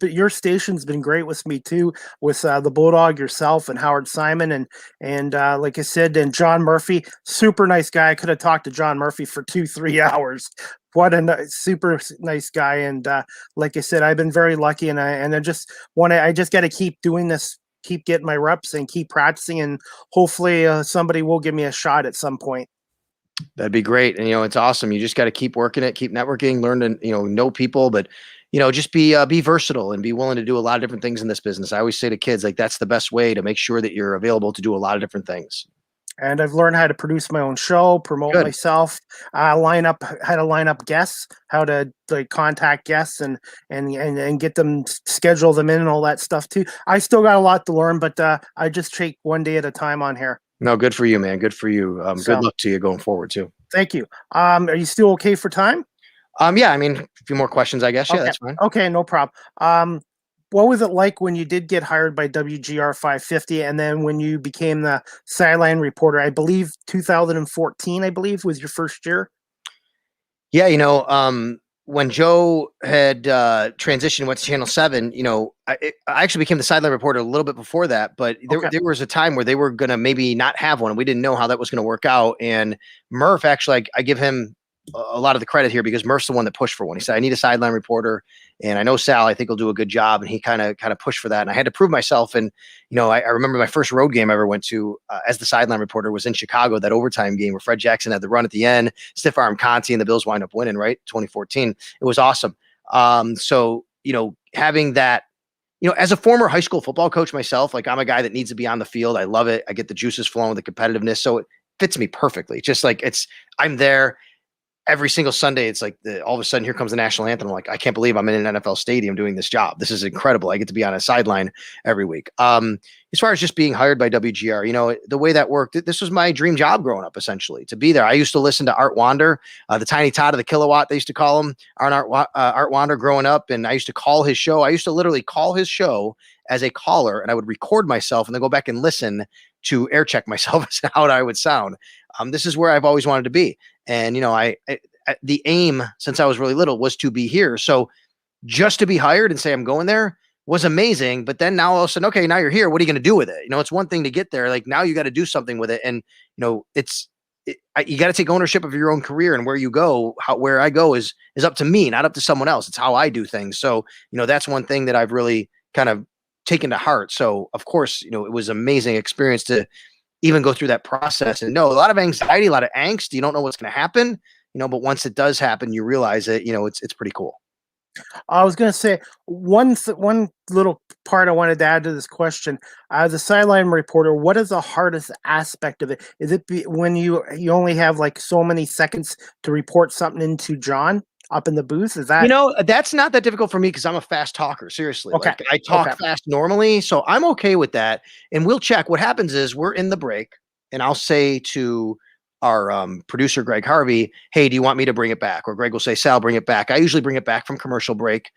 your station's been great with me too, with the Bulldog, yourself, and Howard Simon, and like I said, and John Murphy, super nice guy. I could have talked to John Murphy for 2-3 hours. What a super nice guy. And like I said, I've been very lucky, and I just got to keep doing this, keep getting my reps, and keep practicing, and hopefully somebody will give me a shot at some point. That'd be great. And, it's awesome. You just got to keep working it, keep networking, learn to, know people, but just be versatile and be willing to do a lot of different things in this business. I always say to kids, like, that's the best way to make sure that you're available to do a lot of different things. And I've learned how to produce my own show, promote myself, how to line up guests, how to contact guests and get them, schedule them in and all that stuff too. I still got a lot to learn, but I just take one day at a time on here. No, good for you, man. Good for you. Good luck to you going forward too. Thank you. Are you still okay for time? Yeah, a few more questions, I guess. Yeah, that's fine. Okay, no problem. What was it like when you did get hired by WGR 550, and then when you became the sideline reporter? I believe 2014, was your first year. Yeah, when Joe had transitioned, went to Channel 7, I actually became the sideline reporter a little bit before that, but there was a time where they were going to maybe not have one. We didn't know how that was going to work out. And Murph, actually, I give him a lot of the credit here, because Murph's the one that pushed for one. He said, I need a sideline reporter, and I know Sal, I think he'll do a good job. And he kind of pushed for that. And I had to prove myself. And, I remember my first road game I ever went to as the sideline reporter was in Chicago, that overtime game where Fred Jackson had the run at the end, stiff arm Conti, and the Bills wind up winning, right? 2014. It was awesome. So, having that, as a former high school football coach myself, like, I'm a guy that needs to be on the field. I love it. I get the juices flowing, the competitiveness. So fits me perfectly. Just like I'm there every single Sunday. It's like all of a sudden here comes the national anthem. I'm like, I can't believe I'm in an NFL stadium doing this job. This is incredible. I get to be on a sideline every week. As far as just being hired by WGR, the way that worked, this was my dream job growing up, essentially, to be there. I used to listen to Art Wander, the Tiny Todd of the Kilowatt, they used to call him, Art Wander growing up. And I used to call his show. I used to literally call his show as a caller, and I would record myself and then go back and listen to air check myself as to how I would sound. This is where I've always wanted to be. And, the aim since I was really little was to be here. So just to be hired and say I'm going there was amazing. But then now all of a sudden, okay, now you're here. What are you going to do with it? It's one thing to get there. Like now you got to do something with it. And, you got to take ownership of your own career, and where you go, where I go is up to me, not up to someone else. It's how I do things. So, that's one thing that I've really kind of taken to heart. So of course, it was an amazing experience to even go through that process, and a lot of anxiety, a lot of angst. You don't know what's going to happen, but once it does happen, you realize that, it's pretty cool. I was going to say one little part I wanted to add to this question. As a sideline reporter, what is the hardest aspect of it? Is it when you only have like so many seconds to report something into John up in the booth? Is that that's not that difficult for me because I'm a fast talker. Seriously, okay. Like, I talk fast normally, so I'm okay with that. And we'll check. What happens is we're in the break, and I'll say to our producer, Greg Harvey, hey, do you want me to bring it back? Or Greg will say, Sal, bring it back. I usually bring it back from commercial break.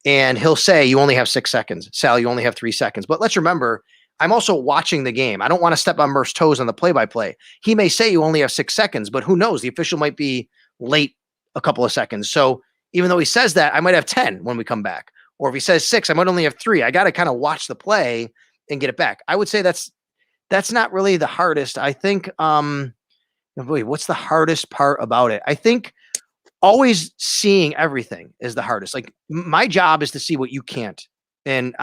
And he'll say, you only have 6 seconds. Sal, you only have 3 seconds. But let's remember, I'm also watching the game. I don't want to step on Murph's toes on the play-by-play. He may say you only have 6 seconds, but who knows? The official might be late a couple of seconds. So even though he says that, I might have 10 when we come back. Or if he says 6, I might only have 3. I got to kind of watch the play and get it back. I would say that's not really the hardest. I think what's the hardest part about it? I think always seeing everything is the hardest. Like my job is to see what you can't. And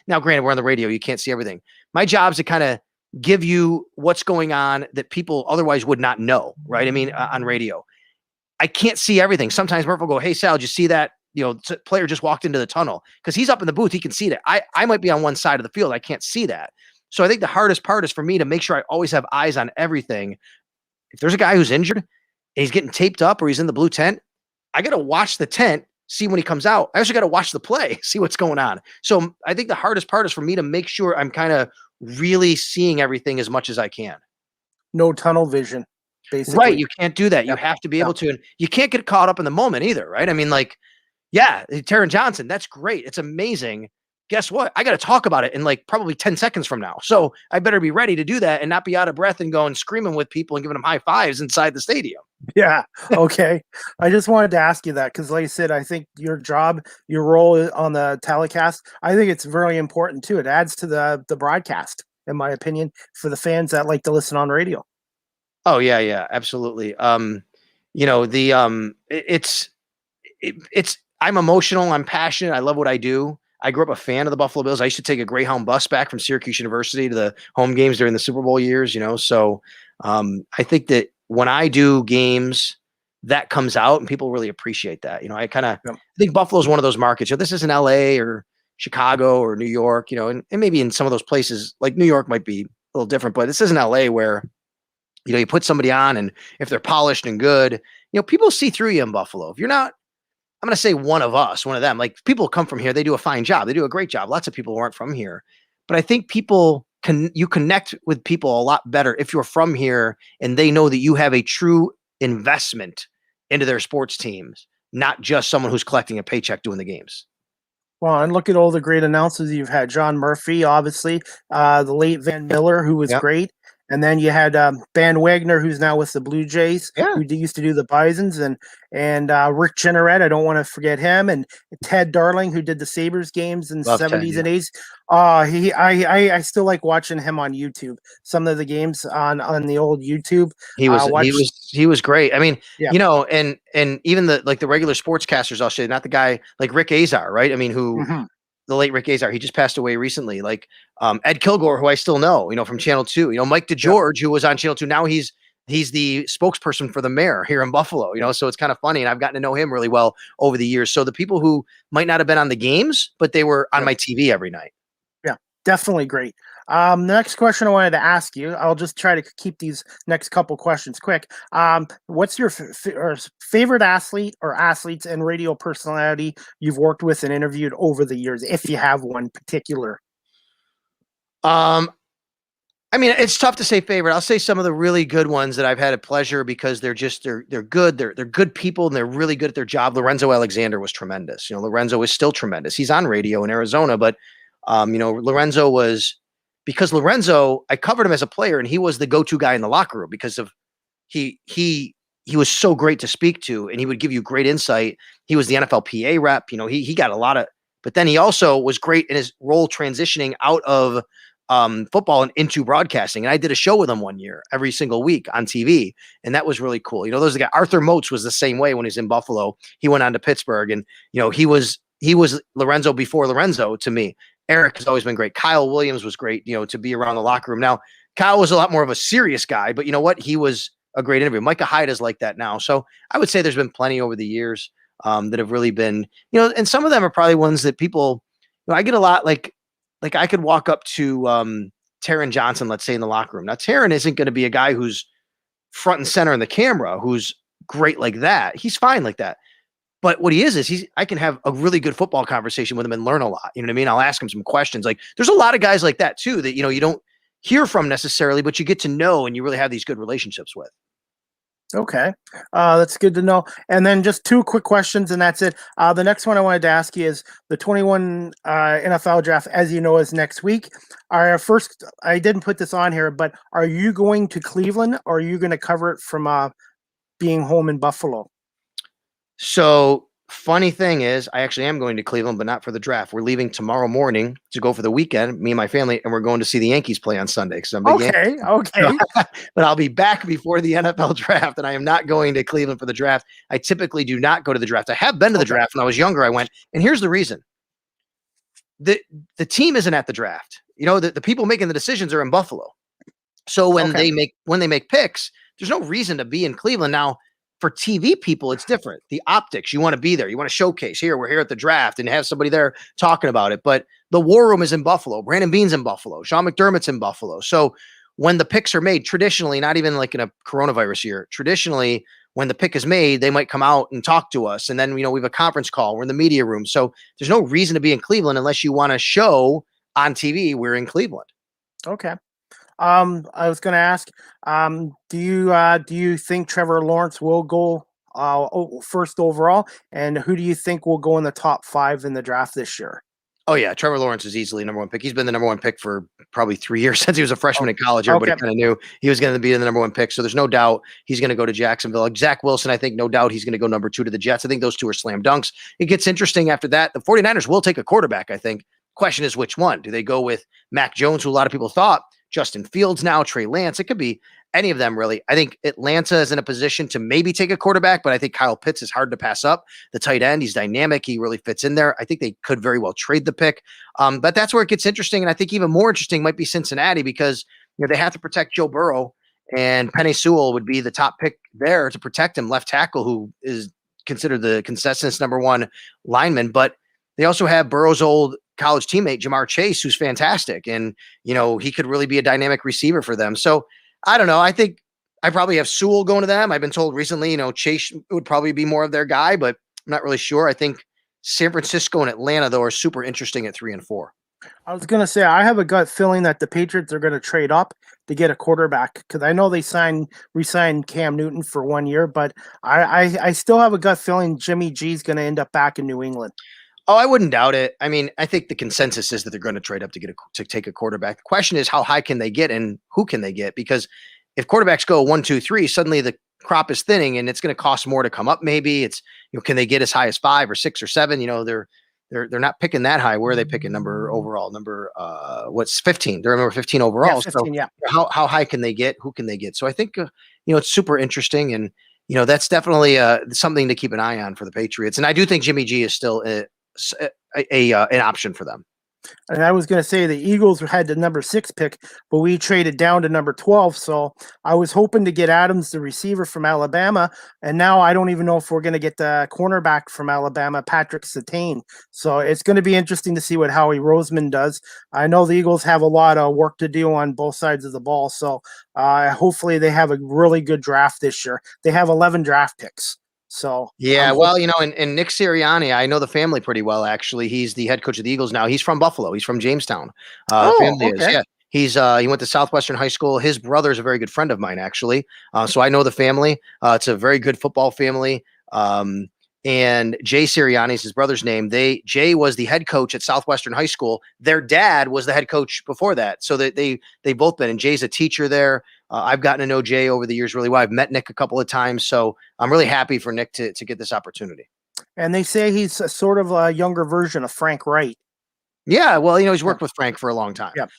now, granted, we're on the radio, you can't see everything. My job is to kind of give you what's going on that people otherwise would not know, right? I mean, on radio, I can't see everything. Sometimes Murph will go, hey, Sal, did you see that? Player just walked into the tunnel, because he's up in the booth. He can see that. I might be on one side of the field. I can't see that. So I think the hardest part is for me to make sure I always have eyes on everything. If there's a guy who's injured and he's getting taped up or he's in the blue tent, I got to watch the tent, see when he comes out. I also got to watch the play, see what's going on. So I think the hardest part is for me to make sure I'm kind of really seeing everything as much as I can. No tunnel vision, basically. Right. You can't do that. You have to be able to, and you can't get caught up in the moment either. Right. I mean, like, yeah, Taron Johnson, that's great. It's amazing. Guess what? I got to talk about it in like probably 10 seconds from now. So I better be ready to do that and not be out of breath and going screaming with people and giving them high fives inside the stadium. Yeah. Okay. I just wanted to ask you that because, like I said, I think your job, your role on the telecast, I think it's very important too. It adds to the broadcast, in my opinion, for the fans that like to listen on radio. Oh yeah, absolutely. It's I'm emotional. I'm passionate. I love what I do. I grew up a fan of the Buffalo Bills. I used to take a Greyhound bus back from Syracuse University to the home games during the Super Bowl years, So I think that when I do games, that comes out and people really appreciate that. I think Buffalo is one of those markets. This isn't LA or Chicago or New York, and maybe in some of those places like New York might be a little different, but this isn't LA where, you put somebody on and if they're polished and good, people see through you in Buffalo. If you're not, I'm going to say one of them, like people come from here. They do a fine job. They do a great job. Lots of people aren't from here, but I think you connect with people a lot better if you're from here and they know that you have a true investment into their sports teams, not just someone who's collecting a paycheck doing the games. Well, and look at all the great announcers you've had. John Murphy, obviously, the late Van Miller, who was great. And then you had Van Wagner, who's now with the Blue Jays, who used to do the Bisons, and Rick Jeanneret, I don't want to forget him, and Ted Darling, who did the Sabres games in the 70s and 80s. I still like watching him on YouTube. Some of the games on the old YouTube. He was great. I mean, and even the regular sportscasters, I'll say, not the guy like Rick Azar, right? I mean, who. Mm-hmm. The late Rick Azar, he just passed away recently. Like Ed Kilgore, who I still know, from Channel 2. Mike DeGeorge, who was on Channel 2. Now he's the spokesperson for the mayor here in Buffalo. So it's kind of funny, and I've gotten to know him really well over the years. So the people who might not have been on the games, but they were on my TV every night. Yeah, definitely great. The next question I wanted to ask you, I'll just try to keep these next couple questions quick. What's your favorite athlete or athletes and radio personality you've worked with and interviewed over the years, if you have one particular? I mean, it's tough to say favorite. I'll say some of the really good ones that I've had a pleasure because they're good. They're good people and they're really good at their job. Lorenzo Alexander was tremendous. Lorenzo is still tremendous. He's on radio in Arizona, but Lorenzo was, because Lorenzo, I covered him as a player and he was the go-to guy in the locker room because of he was so great to speak to and he would give you great insight. He was the NFLPA rep. He got a lot of, but then he also was great in his role transitioning out of football and into broadcasting. And I did a show with him one year, every single week on TV. And that was really cool. Those guys, Arthur Moats was the same way when he was in Buffalo. He went on to Pittsburgh and, he was Lorenzo before Lorenzo to me. Eric has always been great. Kyle Williams was great, to be around the locker room. Now, Kyle was a lot more of a serious guy, but you know what? He was a great interview. Micah Hyde is like that now. So I would say there's been plenty over the years that have really been, and some of them are probably ones that people, I get a lot like I could walk up to Taron Johnson, let's say in the locker room. Now, Taron isn't going to be a guy who's front and center in the camera, who's great like that. He's fine like that. But what he is I can have a really good football conversation with him and learn a lot. You know what I mean? I'll ask him some questions. Like there's a lot of guys like that too, that, you don't hear from necessarily, but you get to know and you really have these good relationships with. Okay. That's good to know. And then just two quick questions and that's it. The next one I wanted to ask you is the 21 NFL draft, as you know, is next week. First, I didn't put this on here, but are you going to Cleveland or are you going to cover it from being home in Buffalo? So funny thing is I actually am going to Cleveland, but not for the draft. We're leaving tomorrow morning to go for the weekend, me and my family, and we're going to see the Yankees play on Sunday. Because I'm big Yankee. Okay. But I'll be back before the NFL draft, and I am not going to Cleveland for the draft. I typically do not go to the draft. I have been to the draft when I was younger. I went, and here's the reason: the team isn't at the draft. The people making the decisions are in Buffalo. So when they make picks, there's no reason to be in Cleveland now. For TV people, it's different. The optics, you want to be there. You want to showcase here. We're here at the draft and have somebody there talking about it. But the war room is in Buffalo. Brandon Beane's in Buffalo. Sean McDermott's in Buffalo. So when the picks are made, traditionally, not even like in a coronavirus year, traditionally, when the pick is made, they might come out and talk to us. And then, we have a conference call. We're in the media room. So there's no reason to be in Cleveland unless you want to show on TV we're in Cleveland. Okay. I was going to ask, do you think Trevor Lawrence will go first overall, and who do you think will go in the top 5 in the draft this year? Oh yeah, Trevor Lawrence is easily number 1 pick. He's been the number 1 pick for probably 3 years since he was a freshman in college. Everybody kind of knew he was going to be the number 1 pick. So there's no doubt he's going to go to Jacksonville. Zach Wilson, I think, no doubt he's going to go number 2 to the Jets. I think those two are slam dunks. It gets interesting after that. The 49ers will take a quarterback, I think. Question is which one? Do they go with Mac Jones, who a lot of people thought, Justin Fields now, Trey Lance? It could be any of them, really. I think Atlanta is in a position to maybe take a quarterback, but I think Kyle Pitts is hard to pass up. The tight end, he's dynamic. He really fits in there. I think they could very well trade the pick. But that's where it gets interesting. And I think even more interesting might be Cincinnati because they have to protect Joe Burrow, and Penei Sewell would be the top pick there to protect him, left tackle, who is considered the consensus number 1 lineman. But they also have Burrow's old college teammate, Jamar Chase, who's fantastic. And, he could really be a dynamic receiver for them. So I don't know. I think I probably have Sewell going to them. I've been told recently, Chase would probably be more of their guy, but I'm not really sure. I think San Francisco and Atlanta, though, are super interesting at 3 and 4. I was going to say, I have a gut feeling that the Patriots are going to trade up to get a quarterback because I know they re-signed Cam Newton for 1 year, but I still have a gut feeling Jimmy G is going to end up back in New England. Oh, I wouldn't doubt it. I mean, I think the consensus is that they're going to trade up to take a quarterback. The question is, how high can they get and who can they get? Because if quarterbacks go 1, 2, 3, suddenly the crop is thinning and it's going to cost more to come up. Maybe it's, can they get as high as 5 or 6 or 7? They're not picking that high. Where are they picking overall? What's 15? They're number 15 overall. Yeah, 15, so yeah. How high can they get? Who can they get? So I think, it's super interesting. And, that's definitely something to keep an eye on for the Patriots. And I do think Jimmy G is still an option for them. And I was going to say the Eagles had the number 6 pick, but we traded down to number 12. So I was hoping to get Adams, the receiver from Alabama. And now I don't even know if we're going to get the cornerback from Alabama, Patrick Surtain. So it's going to be interesting to see what Howie Roseman does. I know the Eagles have a lot of work to do on both sides of the ball. So hopefully they have a really good draft this year. They have 11 draft picks. So yeah, well, and Nick Sirianni, I know the family pretty well, actually. He's the head coach of the Eagles now. He's from Buffalo. He's from Jamestown. Family is, okay. yeah. He went to Southwestern High School. His brother is a very good friend of mine, actually. So I know the family. It's a very good football family. And Jay Sirianni is his brother's name. Jay was the head coach at Southwestern High School. Their dad was the head coach before that. So they both been, and Jay's a teacher there. I've gotten to know Jay over the years really well. I've met Nick a couple of times. So I'm really happy for Nick to get this opportunity. And they say he's a sort of a younger version of Frank Wright. Yeah, well, he's worked with Frank for a long time. Yep.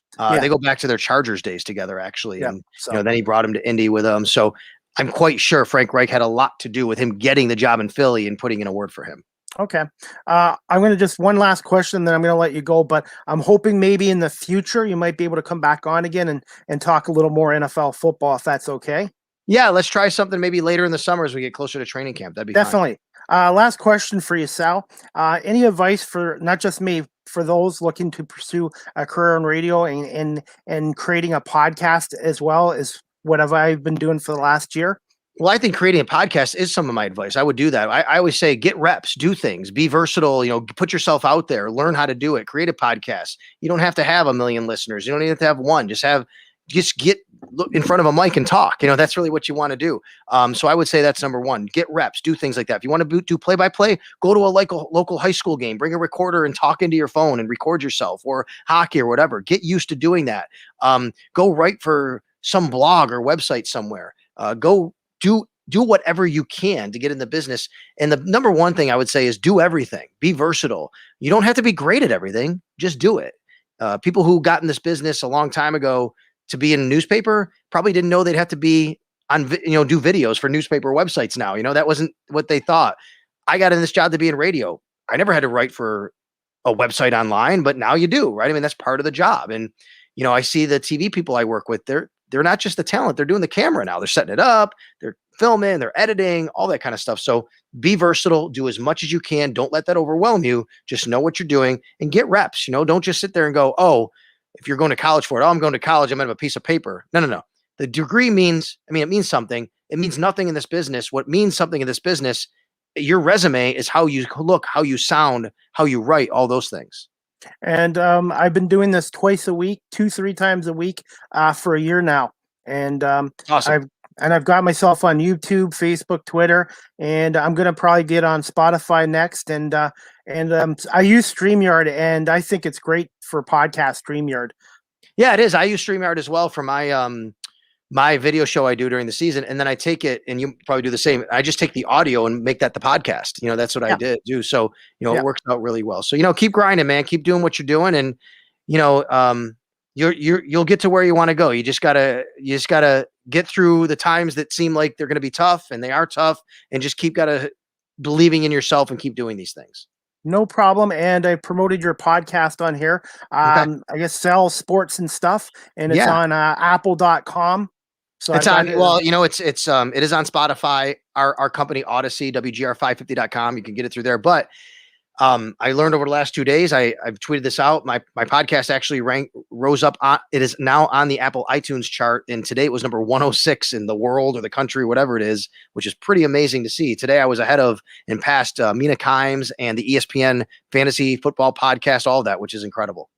They go back to their Chargers days together, actually. Yep. And So then he brought him to Indy with him. So I'm quite sure Frank Reich had a lot to do with him getting the job in Philly and putting in a word for him. okay. I'm going to just one last question, then I'm going to let you go. But I'm hoping maybe in the future you might be able to come back on again and talk a little more NFL football, if that's okay. Yeah, let's try something maybe later in the summer as we get closer to training camp. That'd be Definitely. Last question for you, Sal. Any advice for not just me, for those looking to pursue a career in radio and creating a podcast as well as what I've been doing for the last year? Well, I think creating a podcast is some of my advice. I would do that. I always say get reps, do things, be versatile, put yourself out there, learn how to do it, create a podcast. You don't have to have 1 million listeners. You don't even have to have one. Just get in front of a mic and talk. That's really what you want to do. So I would say that's number one. Get reps, do things like that. If you want to do play-by-play, go to a local high school game, bring a recorder and talk into your phone and record yourself, or hockey or whatever. Get used to doing that. Go write for some blog or website somewhere. Go do whatever you can to get in the business. And the number one thing I would say is do everything. Be versatile. You don't have to be great at everything. Just do it. People who got in this business a long time ago to be in a newspaper probably didn't know they'd have to be on, do videos for newspaper websites now. That wasn't what they thought. I got in this job to be in radio. I never had to write for a website online, but now you do, right? I mean, that's part of the job. And, I see the TV people I work with, they're not just the talent, they're doing the camera now. They're setting it up, they're filming, they're editing, all that kind of stuff. So be versatile, do as much as you can. Don't let that overwhelm you. Just know what you're doing and get reps. Don't just sit there and go, oh, if you're going to college for it, oh, I'm going to college, I'm going to have a piece of paper. No. The degree it means something. It means nothing in this business. What means something in this business, your resume is how you look, how you sound, how you write, all those things. And I've been doing this twice a week, 2-3 times a week for a year now. And Awesome. I've got myself on YouTube, Facebook, Twitter, and I'm going to probably get on Spotify next. And I use StreamYard, and I think it's great for podcast StreamYard. Yeah, it is. I use StreamYard as well for my video show I do during the season. And then I take it, and you probably do the same. I just take the audio and make that the podcast. That's what I do. So, it works out really well. So, keep grinding, man. Keep doing what you're doing. And, you'll get to where you want to go. You just gotta get through the times that seem like they're going to be tough, and they are tough, and just keep believing in yourself and keep doing these things. No problem. And I promoted your podcast on here. I guess Sal Sports and Stuff, and it's on apple.com. So it's on, it is on Spotify, our company Odyssey, WGR550.com. You can get it through there. But I learned over the last 2 days, I've tweeted this out. My podcast actually rose up. It is now on the Apple iTunes chart. And today it was number 106 in the world or the country, whatever it is, which is pretty amazing to see. Today I was ahead of and past Mina Kimes and the ESPN fantasy football podcast, all of that, which is incredible.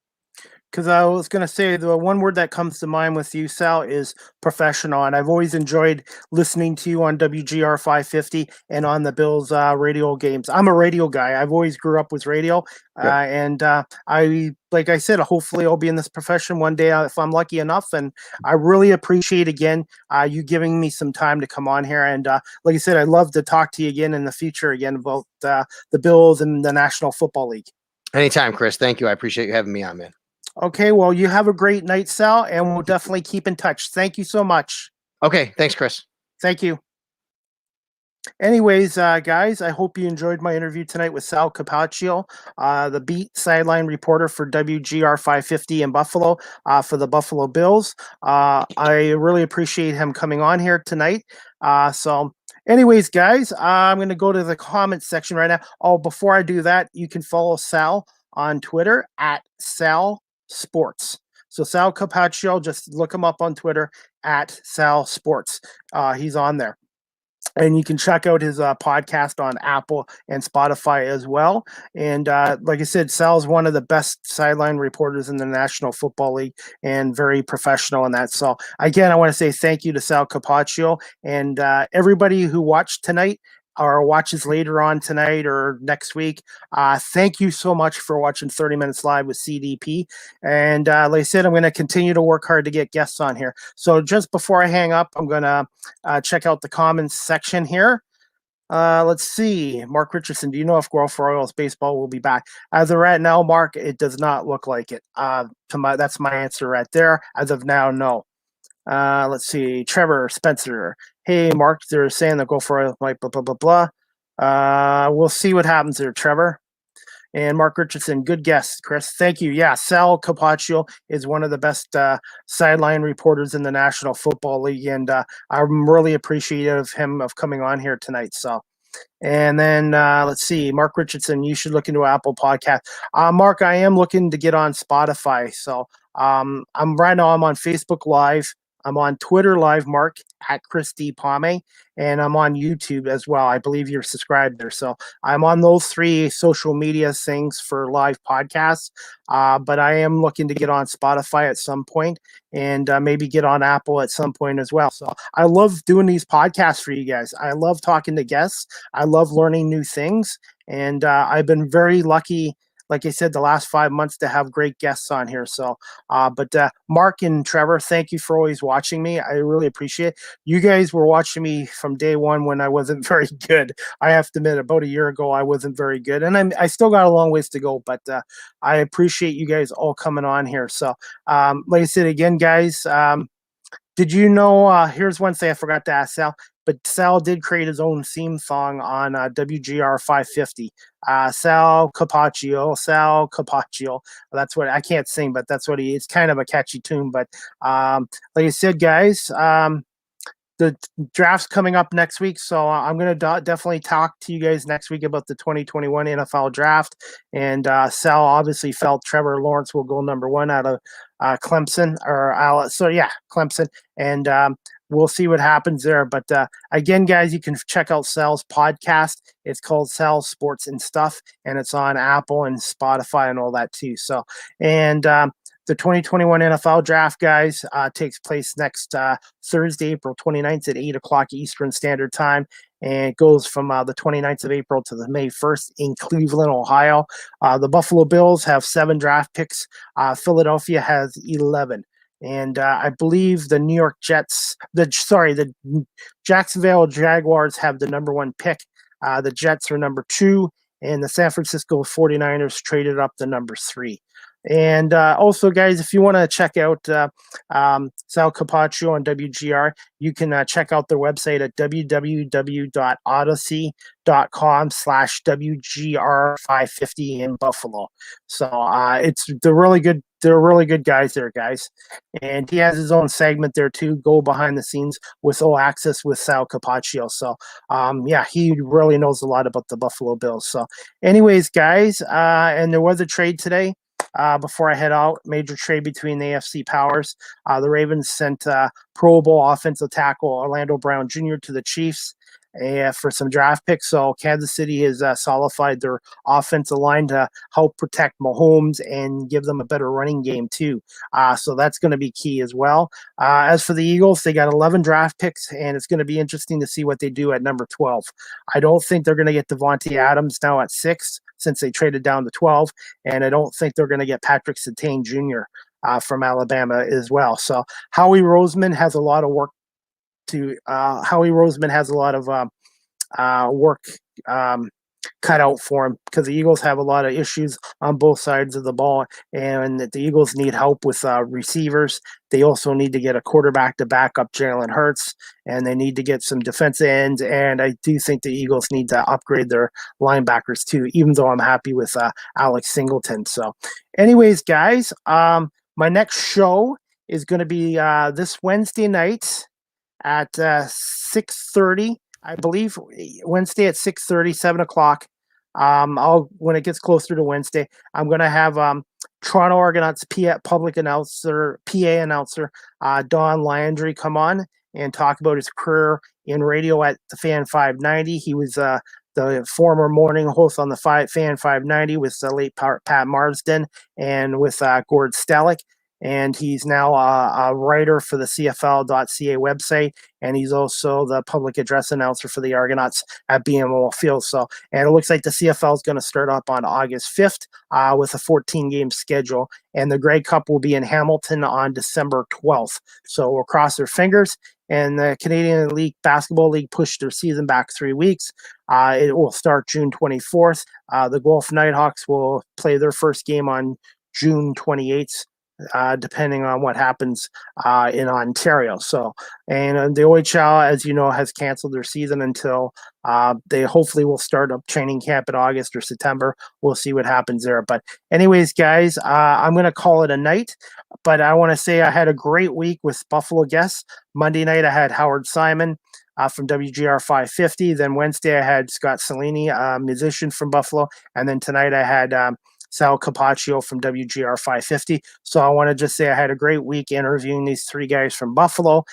Because I was going to say the one word that comes to mind with you, Sal, is professional. And I've always enjoyed listening to you on WGR 550 and on the Bills radio games. I'm a radio guy. I've always grew up with radio. Like I said, hopefully I'll be in this profession one day if I'm lucky enough. And I really appreciate, again, you giving me some time to come on here. And like I said, I'd love to talk to you again in the future again about the Bills and the National Football League. Anytime, Chris. Thank you. I appreciate you having me on, man. Okay, well, you have a great night, Sal, and we'll definitely keep in touch. Thank you so much. Okay, thanks, Chris. Thank you. Anyways, guys, I hope you enjoyed my interview tonight with Sal Cappacio, the beat sideline reporter for WGR 550 in Buffalo for the Buffalo Bills. I really appreciate him coming on here tonight. Anyways, guys, I'm going to go to the comments section right now. Oh, before I do that, you can follow Sal on Twitter at Sal Sports. So Sal Cappacio, just look him up on Twitter at Sal Sports. He's on there. And you can check out his podcast on Apple and Spotify as well. And like I said, Sal's one of the best sideline reporters in the National Football League and very professional in that. So again, I want to say thank you to Sal Cappacio and everybody who watched tonight or watches later on tonight or next week. Thank you so much for watching 30 Minutes Live with CDP. And like I said, I'm going to continue to work hard to get guests on here. So just before I hang up, I'm going to check out the comments section here. Let's see. Mark Richardson, do you know if Guelph Royals baseball will be back? As of right now, Mark, it does not look like it. That's my answer right there. As of now, no. Let's see. Trevor Spencer. Hey, Mark, they're saying the Guelph Royals might blah, blah, blah, blah. We'll see what happens there, Trevor. And Mark Richardson, good guess, Chris. Thank you. Yeah, Sal Cappacio is one of the best sideline reporters in the National Football League, and I'm really appreciative of him of coming on here tonight. So, and then let's see, Mark Richardson, you should look into Apple Podcast. Mark, I am looking to get on Spotify. So I'm right now. I'm on Facebook Live. I'm on Twitter Live, Mark, at Chris D. Palme, and I'm on YouTube as well. I believe you're subscribed there. So I'm on those 3 social media things for live podcasts, but I am looking to get on Spotify at some point and maybe get on Apple at some point as well. So I love doing these podcasts for you guys. I love talking to guests. I love learning new things. And I've been very lucky, like I said, the last 5 months to have great guests on here. So, but Mark and Trevor, thank you for always watching me. I really appreciate it. You guys were watching me from day one when I wasn't very good. I have to admit, about a year ago, I wasn't very good. And I still got a long ways to go, but I appreciate you guys all coming on here. So, like I said, again, guys, did you know, here's one thing I forgot to ask Sal, but Sal did create his own theme song on WGR 550. Sal Cappacio. That's what I can't sing, but that's what it's kind of a catchy tune. But like I said, guys, the draft's coming up next week, so I'm going to definitely talk to you guys next week about the 2021 NFL draft. And Sal obviously felt Trevor Lawrence will go number 1 out of Clemson, Clemson, and we'll see what happens there. But again, guys, you can check out Sal's podcast. It's called Sal Sports and Stuff, and it's on Apple and Spotify and all that too. So, and the 2021 NFL draft, guys, takes place next Thursday, April 29th at 8 o'clock Eastern Standard Time. And it goes from the 29th of April to the May 1st in Cleveland, Ohio. The Buffalo Bills have 7 draft picks. Philadelphia has 11. And I believe the the Jacksonville Jaguars have the number 1 pick. The Jets are number 2. And the San Francisco 49ers traded up to number 3. And also, guys, if you want to check out Sal Cappacio on WGR, you can check out their website at www.odyssey.com/WGR550 in Buffalo. So they're really good. They're really good guys there, guys. And he has his own segment there too. Go behind the scenes with All Access with Sal Cappacio. So he really knows a lot about the Buffalo Bills. So, anyways, guys, and there was a trade today. Before I head out, major trade between the AFC powers. The Ravens sent Pro Bowl offensive tackle Orlando Brown Jr. to the Chiefs for some draft picks. So Kansas City has solidified their offensive line to help protect Mahomes and give them a better running game too. So that's going to be key as well. As for the Eagles, they got 11 draft picks, and it's going to be interesting to see what they do at number 12. I don't think they're going to get Devontae Adams now at 6 since they traded down to 12, and I don't think they're going to get Patrick Surtain Jr. From Alabama as well. So Howie Roseman has a lot of work to cut out for him, because the Eagles have a lot of issues on both sides of the ball, and the Eagles need help with receivers. They also need to get a quarterback to back up Jalen Hurts, and they need to get some defense ends. And I do think the Eagles need to upgrade their linebackers too, even though I'm happy with Alex Singleton. So, anyways, guys, my next show is going to be this Wednesday night at 6:30. I believe Wednesday at 6:30, 7 o'clock. When it gets closer to Wednesday, I'm going to have Toronto Argonauts public announcer, PA announcer, Don Landry come on and talk about his career in radio at the Fan 590. He was the former morning host on the Fan 590 with the late Pat Marsden and with Gord Stellick. And he's now a writer for the CFL.ca website, and he's also the public address announcer for the Argonauts at BMO Field. So, and it looks like the CFL is going to start up on August 5th with a 14-game schedule, and the Grey Cup will be in Hamilton on December 12th. So we'll cross our fingers. And the Canadian League Basketball League pushed their season back 3 weeks. It will start June 24th. The Guelph Nighthawks will play their first game on June 28th. Depending on what happens in Ontario. So, and the OHL, as you know, has canceled their season until they hopefully will start up training camp in August or September. We'll see what happens there. But anyways, guys, I'm going to call it a night. But I want to say I had a great week with Buffalo guests. Monday night, I had Howard Simon from WGR 550. Then Wednesday, I had Scott Cellini, a musician from Buffalo. And then tonight, I had Sal Cappacio from WGR 550. So I want to just say I had a great week interviewing these three guys from Buffalo.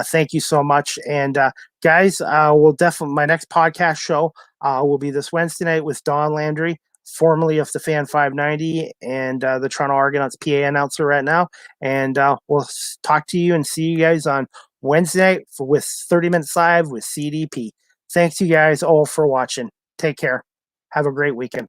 Thank you so much. And guys, we'll definitely, my next podcast show will be this Wednesday night with Don Landry, formerly of the Fan 590 and the Toronto Argonauts PA announcer right now. And we'll talk to you and see you guys on Wednesday night with 30 Minutes Live with CDP. Thanks you guys all for watching. Take care. Have a great weekend.